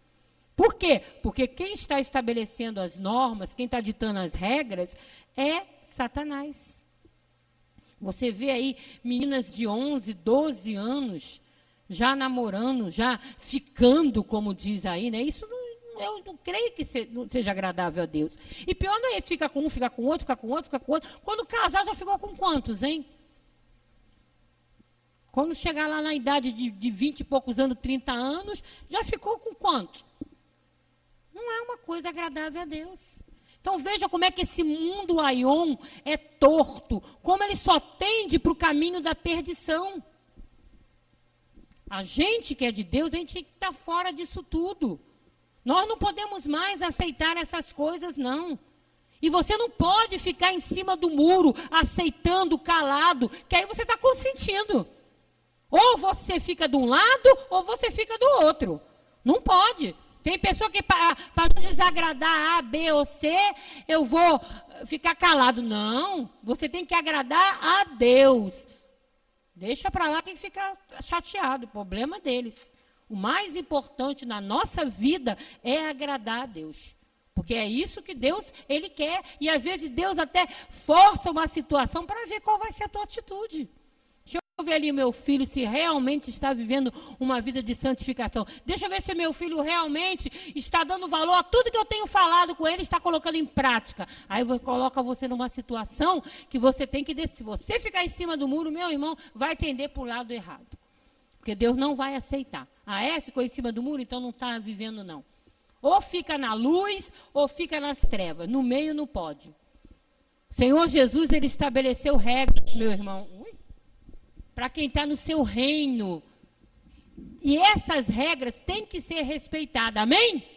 Por quê? Porque quem está estabelecendo as normas, quem está ditando as regras, é Satanás. Você vê aí meninas de 11, 12 anos, já namorando, já ficando, como diz aí, né? Isso eu não creio que não seja agradável a Deus. E pior não é isso, fica com um, fica com outro, fica com outro, fica com outro. Quando casar, já ficou com quantos, hein? Quando chegar lá na idade de 20 e poucos anos, 30 anos, já ficou com quantos? Não é uma coisa agradável a Deus. Então veja como é que esse mundo Aion é torto, como ele só tende para o caminho da perdição. A gente que é de Deus, a gente tem que estar fora disso tudo. Nós não podemos mais aceitar essas coisas, não. E você não pode ficar em cima do muro, aceitando, calado, que aí você está consentindo. Ou você fica de um lado, ou você fica do outro. Não pode. Tem pessoa que, para não desagradar A, B ou C, eu vou ficar calado. Não, você tem que agradar a Deus. Deixa para lá quem fica chateado, o problema deles. O mais importante na nossa vida é agradar a Deus. Porque é isso que Deus, Ele quer. E às vezes Deus até força uma situação para ver qual vai ser a tua atitude. Deixa eu ver ali meu filho se realmente está vivendo uma vida de santificação. Deixa eu ver se meu filho realmente está dando valor a tudo que eu tenho falado com ele, está colocando em prática. Aí coloca você numa situação que você tem que descer. Se você ficar em cima do muro, meu irmão, vai tender para o lado errado. Porque Deus não vai aceitar. Ficou em cima do muro, então não está vivendo não. Ou fica na luz, ou fica nas trevas. No meio não pode. O Senhor Jesus, Ele estabeleceu regras, meu irmão. Para quem está no seu reino. E essas regras têm que ser respeitadas, amém?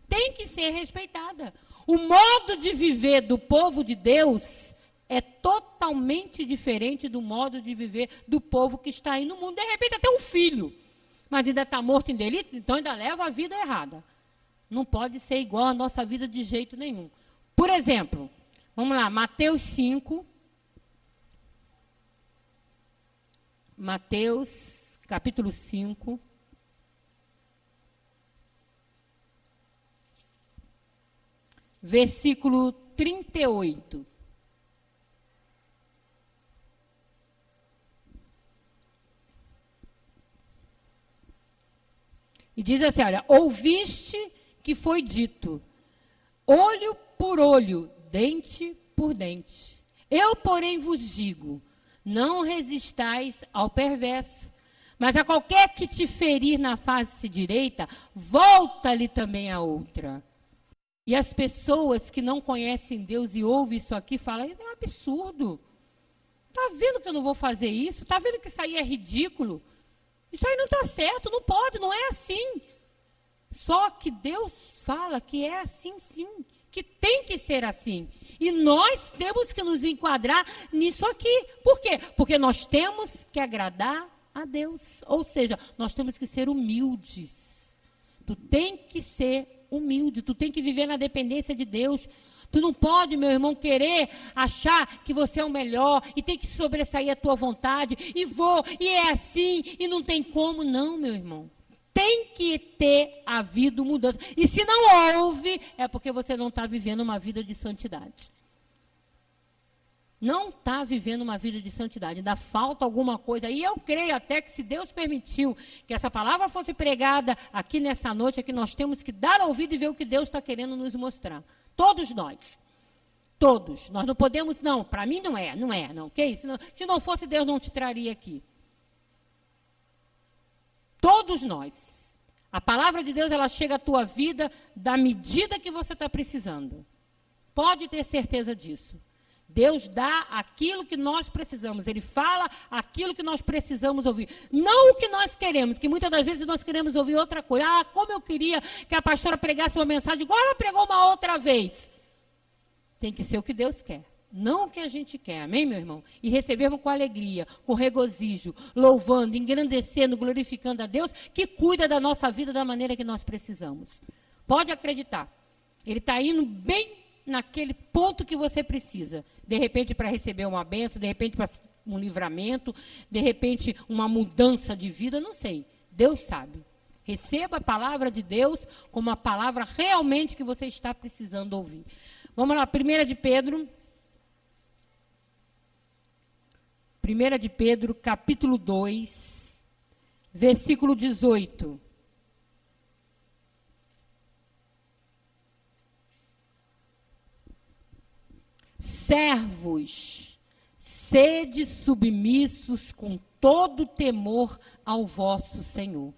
Tem que ser respeitada. O modo de viver do povo de Deus é totalmente diferente do modo de viver do povo que está aí no mundo. De repente até um filho, mas ainda está morto em delito, então ainda leva a vida errada. Não pode ser igual a nossa vida de jeito nenhum. Por exemplo, vamos lá, Mateus 5... Mateus, capítulo 5. Versículo 38. E diz assim, olha, ouviste que foi dito, olho por olho, dente por dente. Eu, porém, vos digo, não resistais ao perverso, mas a qualquer que te ferir na face direita, volta-lhe também a outra. E as pessoas que não conhecem Deus e ouvem isso aqui, falam, é um absurdo. Está vendo que eu não vou fazer isso? Está vendo que isso aí é ridículo? Isso aí não está certo, não pode, não é assim. Só que Deus fala que é assim sim, que tem que ser assim. E nós temos que nos enquadrar nisso aqui. Por quê? Porque nós temos que agradar a Deus. Ou seja, nós temos que ser humildes. Tu tem que ser humilde, tu tem que viver na dependência de Deus. Tu não pode, meu irmão, querer achar que você é o melhor e tem que sobressair a tua vontade e é assim e não tem como. Não, meu irmão. Tem que ter havido mudança. E se não houve, é porque você não está vivendo uma vida de santidade. Não está vivendo uma vida de santidade. Ainda falta alguma coisa. E eu creio até que se Deus permitiu que essa palavra fosse pregada aqui nessa noite, é que nós temos que dar ouvido e ver o que Deus está querendo nos mostrar. Todos nós. Todos. Nós não podemos, não, para mim não é, ok? Se não fosse Deus, não te traria aqui. Todos nós. A palavra de Deus, ela chega à tua vida da medida que você está precisando. Pode ter certeza disso. Deus dá aquilo que nós precisamos. Ele fala aquilo que nós precisamos ouvir. Não o que nós queremos, porque muitas das vezes nós queremos ouvir outra coisa. Ah, como eu queria que a pastora pregasse uma mensagem igual ela pregou uma outra vez. Tem que ser o que Deus quer, não o que a gente quer. Amém, meu irmão? E recebermos com alegria, com regozijo, louvando, engrandecendo, glorificando a Deus, que cuida da nossa vida da maneira que nós precisamos. Pode acreditar. Ele está indo bem naquele ponto que você precisa. De repente para receber uma bênção, de repente para um livramento, de repente uma mudança de vida, não sei. Deus sabe. Receba a palavra de Deus como a palavra realmente que você está precisando ouvir. Vamos lá, 1 de Pedro. 1 de Pedro, capítulo 2, versículo 18. Servos, sede submissos com todo temor ao vosso Senhor.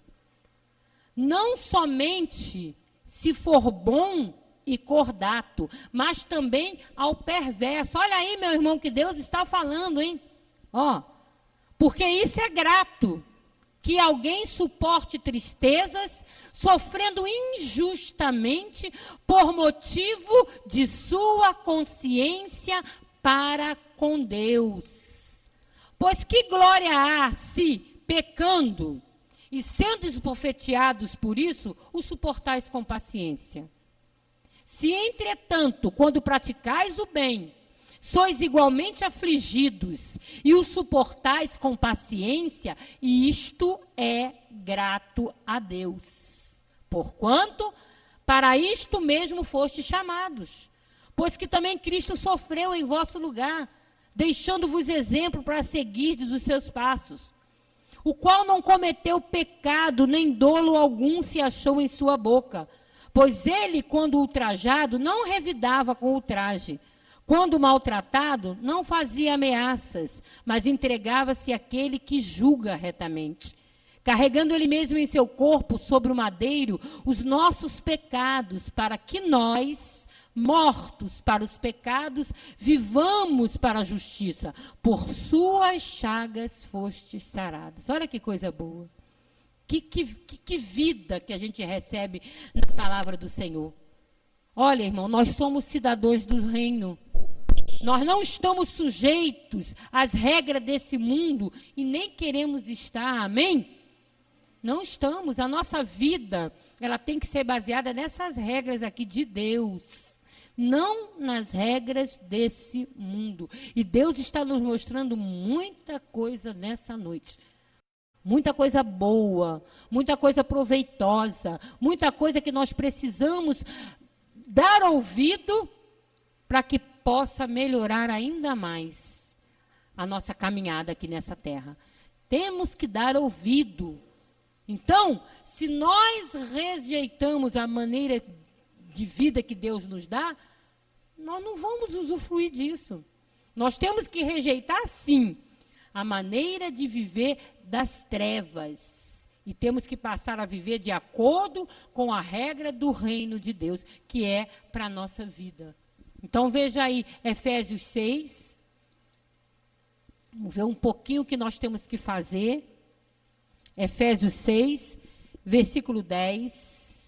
Não somente se for bom e cordato, mas também ao perverso. Olha aí, meu irmão, que Deus está falando, hein? Ó, porque isso é grato, que alguém suporte tristezas, sofrendo injustamente por motivo de sua consciência para com Deus. Pois que glória há se, pecando e sendo esbofeteados por isso, o suportais com paciência? Se, entretanto, quando praticais o bem, sois igualmente afligidos e o suportais com paciência, e isto é grato a Deus. Porquanto, para isto mesmo fostes chamados, pois que também Cristo sofreu em vosso lugar, deixando-vos exemplo para seguirdes os seus passos, o qual não cometeu pecado, nem dolo algum se achou em sua boca, pois ele, quando ultrajado, não revidava com ultraje. Quando maltratado, não fazia ameaças, mas entregava-se àquele que julga retamente, carregando ele mesmo em seu corpo sobre o madeiro os nossos pecados, para que nós, mortos para os pecados, vivamos para a justiça. Por suas chagas fostes sarados. Olha que coisa boa. Que vida que a gente recebe na palavra do Senhor. Olha, irmão, nós somos cidadãos do reino. Nós não estamos sujeitos às regras desse mundo e nem queremos estar, amém? Não estamos. A nossa vida, ela tem que ser baseada nessas regras aqui de Deus, não nas regras desse mundo. E Deus está nos mostrando muita coisa nessa noite. Muita coisa boa, muita coisa proveitosa, muita coisa que nós precisamos dar ouvido para que possa melhorar ainda mais a nossa caminhada aqui nessa terra. Temos que dar ouvido. Então, se nós rejeitamos a maneira de vida que Deus nos dá, nós não vamos usufruir disso. Nós temos que rejeitar, sim, a maneira de viver das trevas. E temos que passar a viver de acordo com a regra do reino de Deus, que é para a nossa vida. Então veja aí, Efésios 6. Vamos ver um pouquinho o que nós temos que fazer. Efésios 6, versículo 10.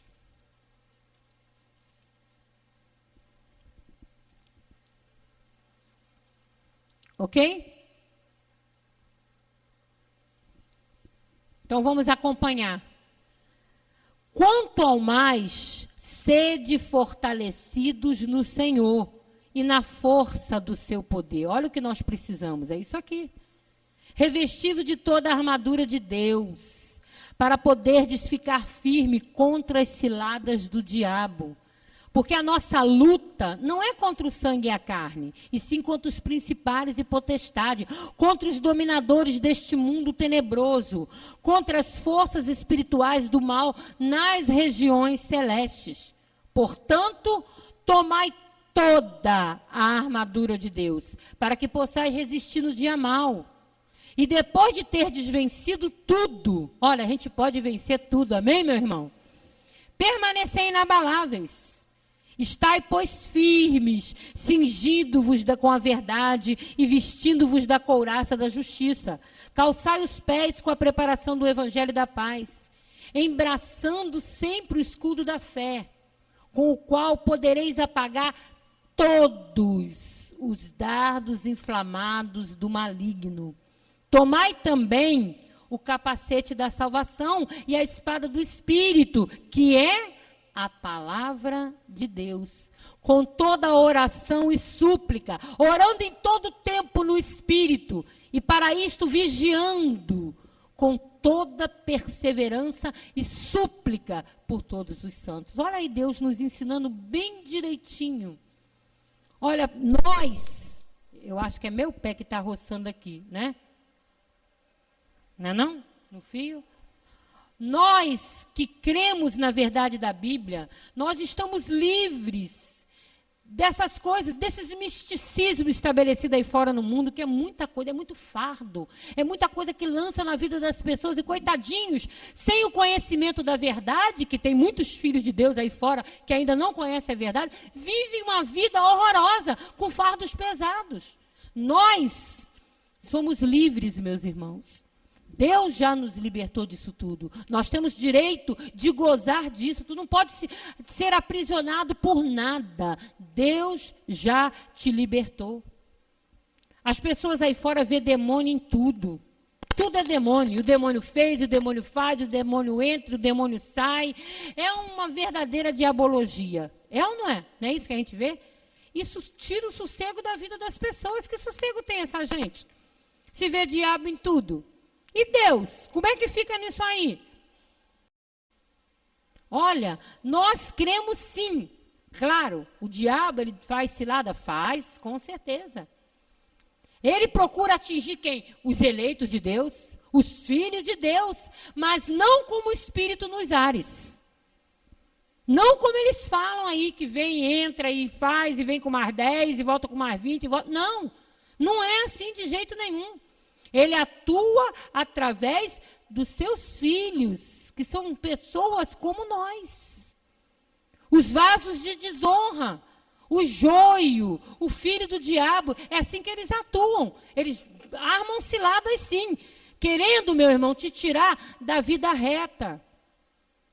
Ok? Então vamos acompanhar. Quanto ao mais, sede fortalecidos no Senhor e na força do seu poder. Olha o que nós precisamos, é isso aqui. Revestido de toda a armadura de Deus, para poderdes ficar firme contra as ciladas do diabo. Porque a nossa luta não é contra o sangue e a carne, e sim contra os principados e potestades, contra os dominadores deste mundo tenebroso, contra as forças espirituais do mal nas regiões celestes. Portanto, tomai toda a armadura de Deus, para que possais resistir no dia mau. E depois de ter desvencido tudo, olha, a gente pode vencer tudo, amém, meu irmão? Permanecei inabaláveis. Estai, pois, firmes, cingindo-vos com a verdade e vestindo-vos da couraça da justiça. Calçai os pés com a preparação do evangelho da paz, embraçando sempre o escudo da fé, com o qual podereis apagar todos os dardos inflamados do maligno. Tomai também o capacete da salvação e a espada do Espírito, que é a palavra de Deus, com toda a oração e súplica, orando em todo tempo no Espírito, e para isto vigiando com toda perseverança e súplica por todos os santos. Olha aí Deus nos ensinando bem direitinho. Olha, nós, eu acho que é meu pé que está roçando aqui, né? Não é não? No fio? Nós que cremos na verdade da Bíblia, nós estamos livres dessas coisas, desses misticismos estabelecidos aí fora no mundo, que é muita coisa, é muito fardo, é muita coisa que lança na vida das pessoas, e coitadinhos, sem o conhecimento da verdade, que tem muitos filhos de Deus aí fora que ainda não conhecem a verdade, vivem uma vida horrorosa, com fardos pesados. Nós somos livres, meus irmãos. Deus já nos libertou disso tudo. Nós temos direito de gozar disso. Tu não pode ser aprisionado por nada. Deus já te libertou. As pessoas aí fora vê demônio em tudo. Tudo é demônio. O demônio fez, o demônio faz, o demônio entra, o demônio sai. É uma verdadeira diabologia. É ou não é? Não é isso que a gente vê? Isso tira o sossego da vida das pessoas. Que sossego tem essa gente? Se vê diabo em tudo. E Deus, como é que fica nisso aí? Olha, nós cremos sim. Claro, o diabo, ele faz cilada? Faz, com certeza. Ele procura atingir quem? Os eleitos de Deus, os filhos de Deus, mas não como espírito nos ares. Não como eles falam aí, que vem, entra e faz, e vem com mais 10, e volta com mais 20, e volta. Não, não é assim de jeito nenhum. Ele atua através dos seus filhos, que são pessoas como nós. Os vasos de desonra, o joio, o filho do diabo, é assim que eles atuam. Eles armam ciladas sim, querendo, meu irmão, te tirar da vida reta,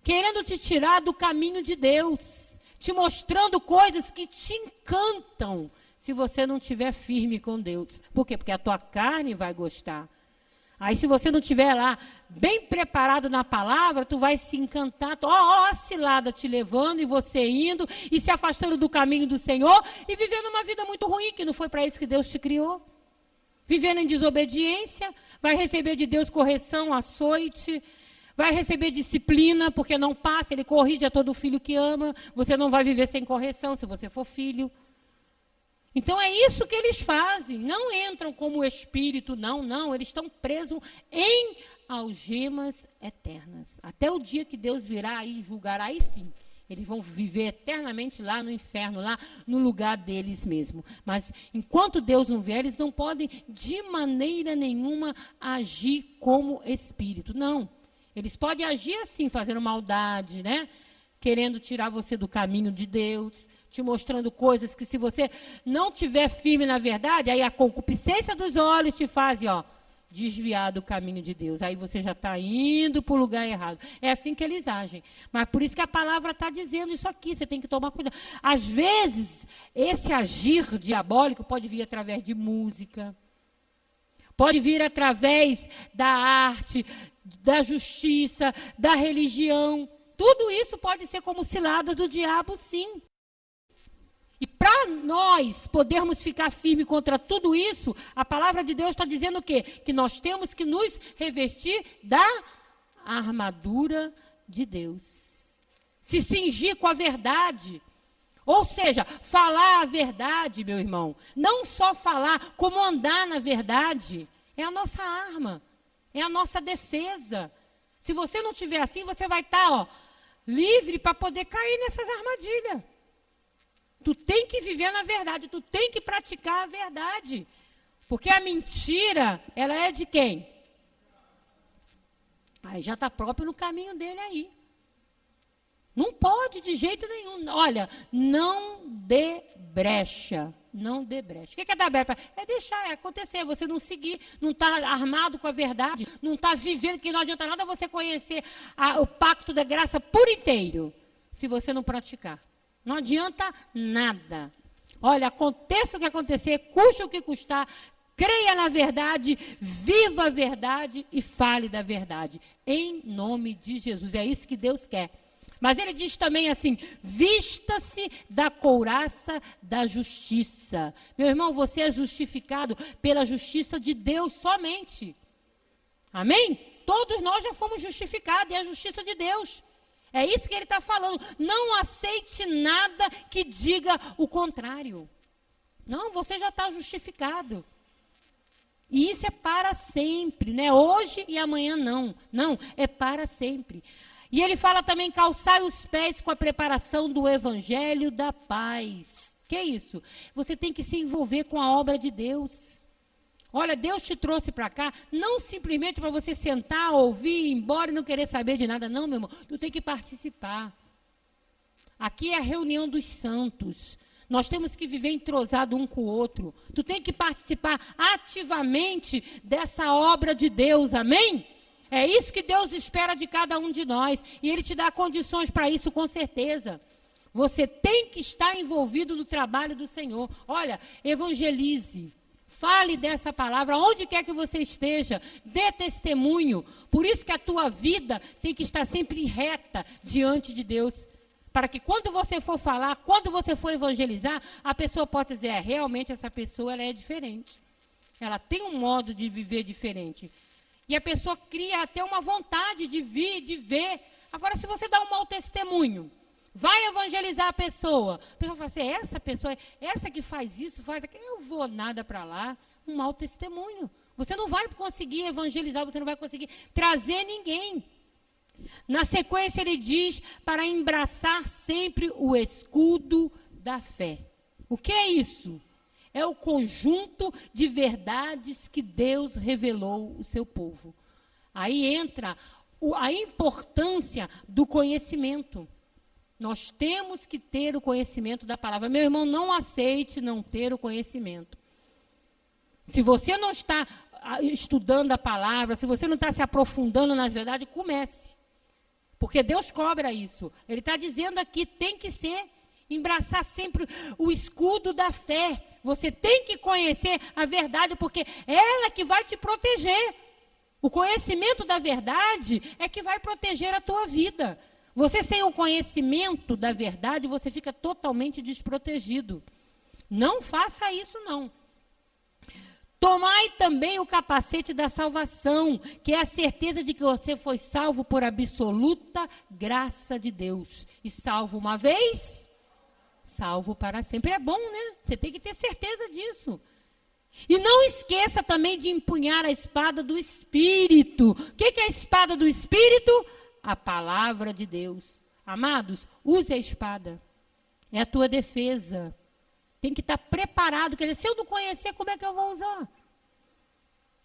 querendo te tirar do caminho de Deus, te mostrando coisas que te encantam, se você não estiver firme com Deus. Por quê? Porque a tua carne vai gostar. Aí se você não estiver lá bem preparado na palavra, tu vai se encantar. Ó, a cilada te levando e você indo e se afastando do caminho do Senhor e vivendo uma vida muito ruim, que não foi para isso que Deus te criou. Vivendo em desobediência, vai receber de Deus correção, açoite, vai receber disciplina, porque não passa, ele corrige a todo filho que ama. Você não vai viver sem correção se você for filho. Então é isso que eles fazem, não entram como espírito, não, eles estão presos em algemas eternas. Até o dia que Deus virá e julgará, aí sim, eles vão viver eternamente lá no inferno, lá no lugar deles mesmo. Mas enquanto Deus não vier, eles não podem de maneira nenhuma agir como espírito, não. Eles podem agir assim, fazendo maldade, né? Querendo tirar você do caminho de Deus, te mostrando coisas que se você não tiver firme na verdade, aí a concupiscência dos olhos te faz, desviar do caminho de Deus. Aí você já está indo para o lugar errado. É assim que eles agem. Mas por isso que a palavra está dizendo isso aqui, você tem que tomar cuidado. Às vezes, esse agir diabólico pode vir através de música, pode vir através da arte, da justiça, da religião. Tudo isso pode ser como cilada do diabo, sim. E para nós podermos ficar firmes contra tudo isso, a palavra de Deus está dizendo o quê? Que nós temos que nos revestir da armadura de Deus. Se cingir com a verdade. Ou seja, falar a verdade, meu irmão. Não só falar, como andar na verdade. É a nossa arma. É a nossa defesa. Se você não tiver assim, você vai estar livre para poder cair nessas armadilhas. Tu tem que viver na verdade, tu tem que praticar a verdade. Porque a mentira, ela é de quem? Aí já está próprio no caminho dele aí. Não pode de jeito nenhum. Olha, não dê brecha. Não dê brecha. O que é dar brecha? É deixar acontecer, você não seguir, não está armado com a verdade, não está vivendo, que não adianta nada você conhecer o pacto da graça por inteiro, se você não praticar. Não adianta nada. Olha, aconteça o que acontecer, custe o que custar, creia na verdade, viva a verdade e fale da verdade. Em nome de Jesus. É isso que Deus quer. Mas ele diz também assim, vista-se da couraça da justiça. Meu irmão, você é justificado pela justiça de Deus somente. Amém? Todos nós já fomos justificados, é a justiça de Deus. É isso que ele está falando. Não aceite nada que diga o contrário. Não, você já está justificado. E isso é para sempre, né? Hoje e amanhã não. Não, é para sempre. E ele fala também, calçai os pés com a preparação do evangelho da paz. Que é isso? Você tem que se envolver com a obra de Deus. Olha, Deus te trouxe para cá, não simplesmente para você sentar, ouvir, ir embora e não querer saber de nada. Não, meu irmão, tu tem que participar. Aqui é a reunião dos santos. Nós temos que viver entrosado um com o outro. Tu tem que participar ativamente dessa obra de Deus, amém? É isso que Deus espera de cada um de nós. E Ele te dá condições para isso, com certeza. Você tem que estar envolvido no trabalho do Senhor. Olha, evangelize. Fale dessa palavra, onde quer que você esteja, dê testemunho. Por isso que a tua vida tem que estar sempre reta diante de Deus. Para que quando você for falar, quando você for evangelizar, a pessoa possa dizer, realmente essa pessoa ela é diferente. Ela tem um modo de viver diferente. E a pessoa cria até uma vontade de vir, de ver. Agora, se você dá um mau testemunho, vai evangelizar a pessoa fala assim, essa pessoa, essa que faz isso, faz aquilo, eu vou nada para lá, um mau testemunho. Você não vai conseguir evangelizar, você não vai conseguir trazer ninguém. Na sequência ele diz, para embraçar sempre o escudo da fé. O que é isso? É o conjunto de verdades que Deus revelou ao seu povo. Aí entra a importância do conhecimento. Nós temos que ter o conhecimento da palavra. Meu irmão, não aceite não ter o conhecimento. Se você não está estudando a palavra, se você não está se aprofundando na verdade, comece. Porque Deus cobra isso. Ele está dizendo aqui, tem que ser, embraçar sempre o escudo da fé. Você tem que conhecer a verdade, porque ela que vai te proteger. O conhecimento da verdade é que vai proteger a tua vida. Você sem o conhecimento da verdade, você fica totalmente desprotegido. Não faça isso, não. Tomai também o capacete da salvação, que é a certeza de que você foi salvo por absoluta graça de Deus. E salvo uma vez, salvo para sempre. É bom, né? Você tem que ter certeza disso. E não esqueça também de empunhar a espada do Espírito. O que é a espada do Espírito? A palavra de Deus. Amados, use a espada. É a tua defesa. Tem que estar preparado. Quer dizer, se eu não conhecer, como é que eu vou usar?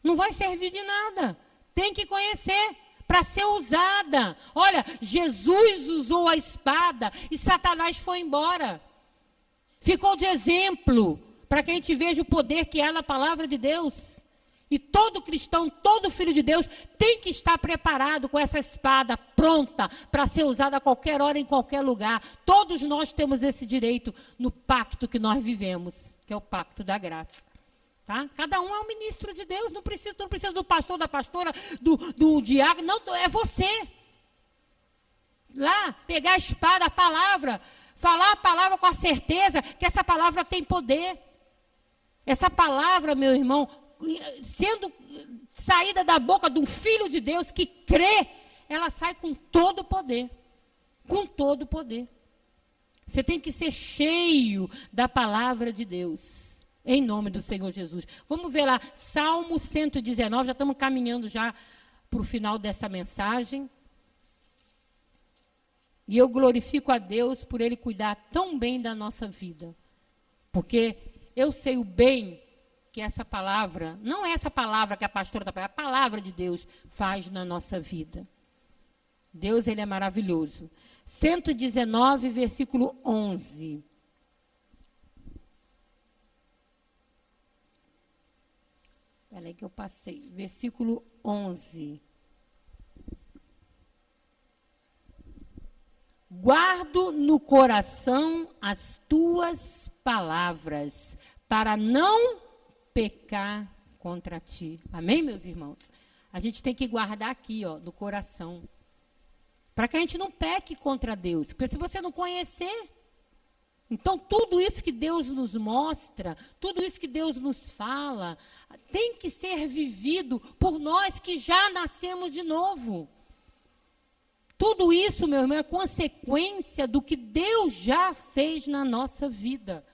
Não vai servir de nada. Tem que conhecer para ser usada. Olha, Jesus usou a espada e Satanás foi embora. Ficou de exemplo para que a gente veja o poder que há na palavra de Deus. E todo cristão, todo filho de Deus tem que estar preparado com essa espada pronta para ser usada a qualquer hora, em qualquer lugar. Todos nós temos esse direito no pacto que nós vivemos, que é o pacto da graça. Tá? Cada um é um ministro de Deus, não precisa do pastor, da pastora, do diácono, não, é você. lá, pegar a espada, a palavra, falar a palavra com a certeza que essa palavra tem poder. Essa palavra, meu irmão, sendo saída da boca de um filho de Deus que crê, ela sai com todo o poder. Com todo o poder. Você tem que ser cheio da palavra de Deus, em nome do Senhor Jesus. Vamos ver lá, Salmo 119, já estamos caminhando já para o final dessa mensagem. E eu glorifico a Deus por Ele cuidar tão bem da nossa vida. Porque eu sei o bem que essa palavra, não é essa palavra que a pastora está falando, a palavra de Deus faz na nossa vida. Deus, Ele é maravilhoso. 119, versículo 11. Espera aí que eu passei. Versículo 11. Guardo no coração as tuas palavras, para não pecar contra ti. Amém, meus irmãos? A gente tem que guardar aqui, ó, no coração. Para que a gente não peque contra Deus. Porque se você não conhecer, então tudo isso que Deus nos mostra, tudo isso que Deus nos fala, tem que ser vivido por nós que já nascemos de novo. Tudo isso, meu irmão, é consequência do que Deus já fez na nossa vida.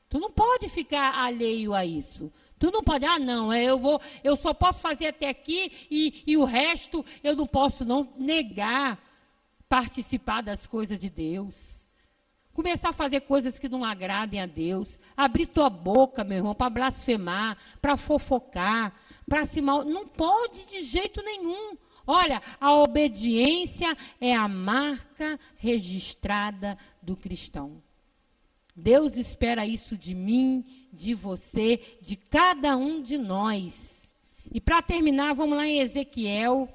Tu não pode ficar alheio a isso. Tu não pode, não, eu só posso fazer até aqui e o resto eu não posso não negar participar das coisas de Deus. Começar a fazer coisas que não agradem a Deus. Abrir tua boca, meu irmão, para blasfemar, para fofocar, para se mal. Não pode de jeito nenhum. Olha, a obediência é a marca registrada do cristão. Deus espera isso de mim, de você, de cada um de nós. E para terminar, vamos lá em Ezequiel,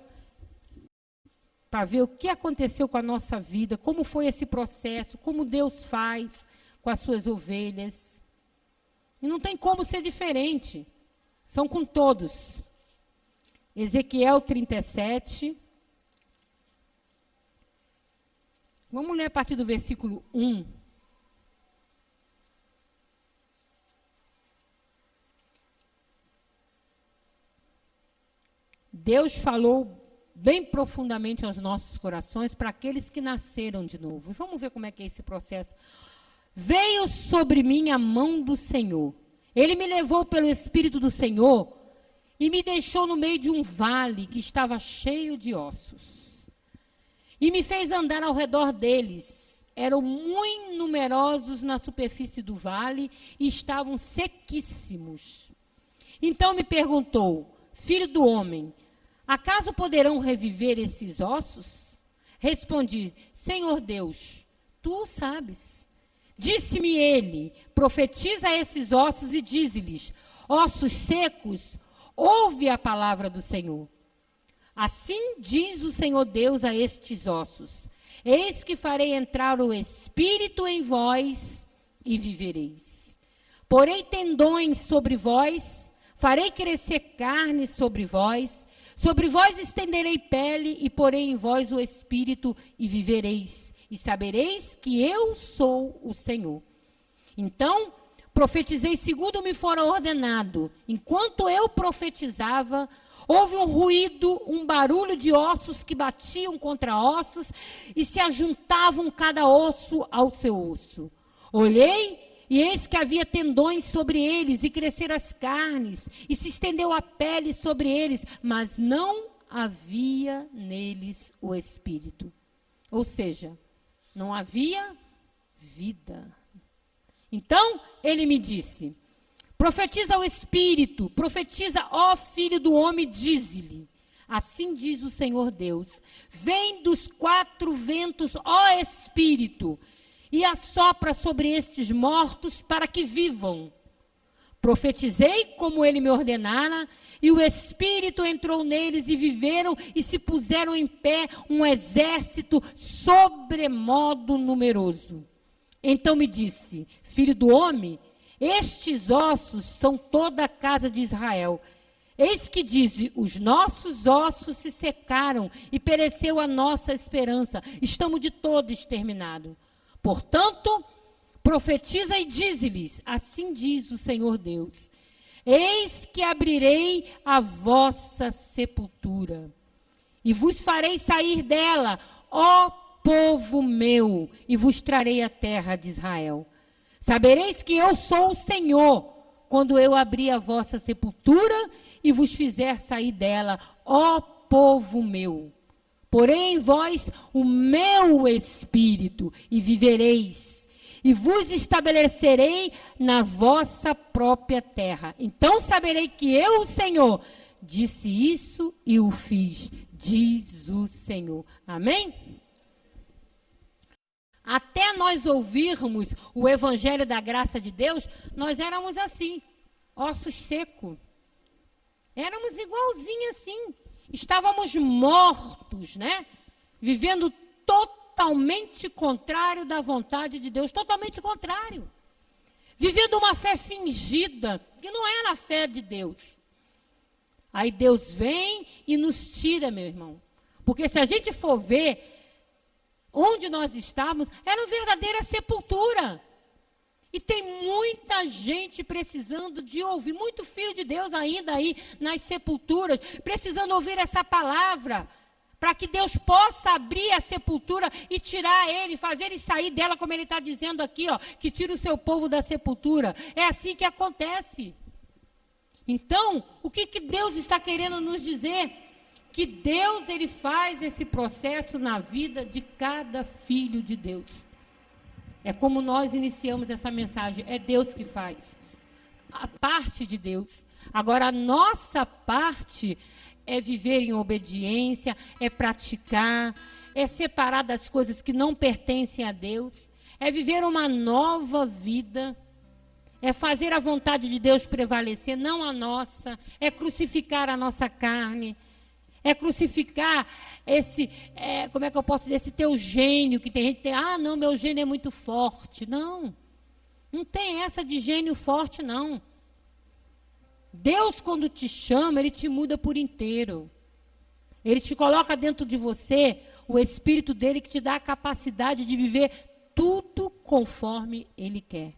para ver o que aconteceu com a nossa vida, como foi esse processo, como Deus faz com as suas ovelhas. E não tem como ser diferente. São com todos. Ezequiel 37. Vamos ler a partir do versículo 1. Deus falou bem profundamente aos nossos corações para aqueles que nasceram de novo. E vamos ver como é que é esse processo. Veio sobre mim a mão do Senhor. Ele me levou pelo Espírito do Senhor e me deixou no meio de um vale que estava cheio de ossos. E me fez andar ao redor deles. Eram muito numerosos na superfície do vale e estavam sequíssimos. Então me perguntou, filho do homem, acaso poderão reviver esses ossos? Respondi, Senhor Deus, tu o sabes. Disse-me ele, profetiza a esses ossos e dize-lhes, ossos secos, ouve a palavra do Senhor. Assim diz o Senhor Deus a estes ossos, eis que farei entrar o Espírito em vós e vivereis. Porei tendões sobre vós, farei crescer carne sobre vós estenderei pele e porei em vós o Espírito e vivereis. E sabereis que eu sou o Senhor. Então, profetizei segundo me fora ordenado. Enquanto eu profetizava, houve um ruído, um barulho de ossos que batiam contra ossos e se ajuntavam cada osso ao seu osso. Olhei e eis que havia tendões sobre eles, e cresceram as carnes, e se estendeu a pele sobre eles, mas não havia neles o Espírito. Ou seja, não havia vida. Então, ele me disse, profetiza o Espírito, profetiza, ó filho do homem, dize-lhe, assim diz o Senhor Deus, vem dos quatro ventos, ó Espírito, e assopra sobre estes mortos para que vivam. Profetizei como ele me ordenara, e o Espírito entrou neles e viveram e se puseram em pé um exército sobremodo numeroso. Então me disse, filho do homem, estes ossos são toda a casa de Israel. Eis que diz: os nossos ossos se secaram e pereceu a nossa esperança. Estamos de todo exterminados. Portanto, profetiza e dize-lhes: assim diz o Senhor Deus: eis que abrirei a vossa sepultura e vos farei sair dela, ó povo meu, e vos trarei a terra de Israel. Sabereis que eu sou o Senhor, quando eu abrir a vossa sepultura e vos fizer sair dela, ó povo meu. Porém em vós o meu espírito, e vivereis, e vos estabelecerei na vossa própria terra. Então saberei que eu, o Senhor, disse isso e o fiz, diz o Senhor. Amém? Até nós ouvirmos o evangelho da graça de Deus, nós éramos assim, ossos secos. Éramos igualzinho assim. Estávamos mortos, né? Vivendo totalmente contrário da vontade de Deus, totalmente contrário. Vivendo uma fé fingida, que não era a fé de Deus. Aí Deus vem e nos tira, meu irmão. Porque se a gente for ver onde nós estávamos, era uma verdadeira sepultura. E tem muita gente precisando de ouvir, muito filho de Deus ainda aí nas sepulturas, precisando ouvir essa palavra, para que Deus possa abrir a sepultura e tirar ele, fazer ele sair dela, como ele está dizendo aqui, ó, que tira o seu povo da sepultura. É assim que acontece. Então, o que Deus está querendo nos dizer? Que Deus, ele faz esse processo na vida de cada filho de Deus. É como nós iniciamos essa mensagem, é Deus que faz. A parte de Deus. Agora, a nossa parte é viver em obediência, é praticar, é separar das coisas que não pertencem a Deus, é viver uma nova vida, é fazer a vontade de Deus prevalecer, não a nossa, é crucificar a nossa carne, é crucificar esse, como é que eu posso dizer, esse teu gênio, que tem gente que tem, não, meu gênio é muito forte. Não, não tem essa de gênio forte, não. Deus, quando te chama, ele te muda por inteiro. Ele te coloca dentro de você o Espírito dele que te dá a capacidade de viver tudo conforme ele quer.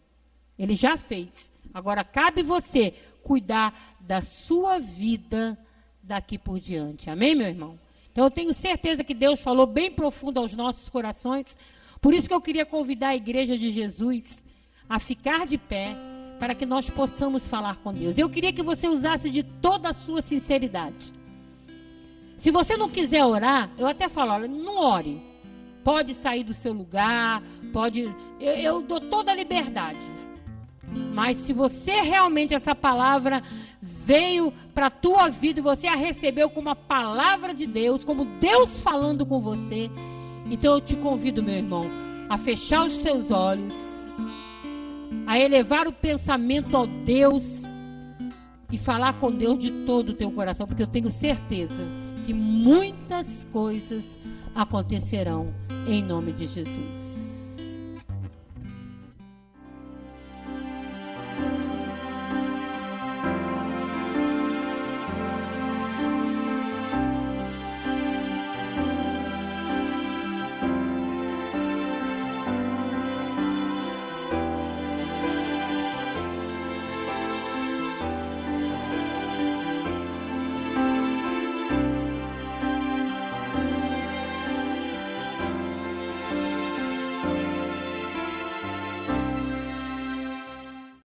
Ele já fez. Agora, cabe você cuidar da sua vida daqui por diante. Amém, meu irmão? Então, eu tenho certeza que Deus falou bem profundo aos nossos corações. Por isso que eu queria convidar a Igreja de Jesus a ficar de pé para que nós possamos falar com Deus. Eu queria que você usasse de toda a sua sinceridade. Se você não quiser orar, eu até falo, olha, não ore. Pode sair do seu lugar, pode... Eu dou toda a liberdade. Mas se você realmente, essa palavra veio para a tua vida e você a recebeu como a palavra de Deus, como Deus falando com você, então eu te convido, meu irmão, a fechar os seus olhos, a elevar o pensamento ao Deus e falar com Deus de todo o teu coração, porque eu tenho certeza que muitas coisas acontecerão em nome de Jesus.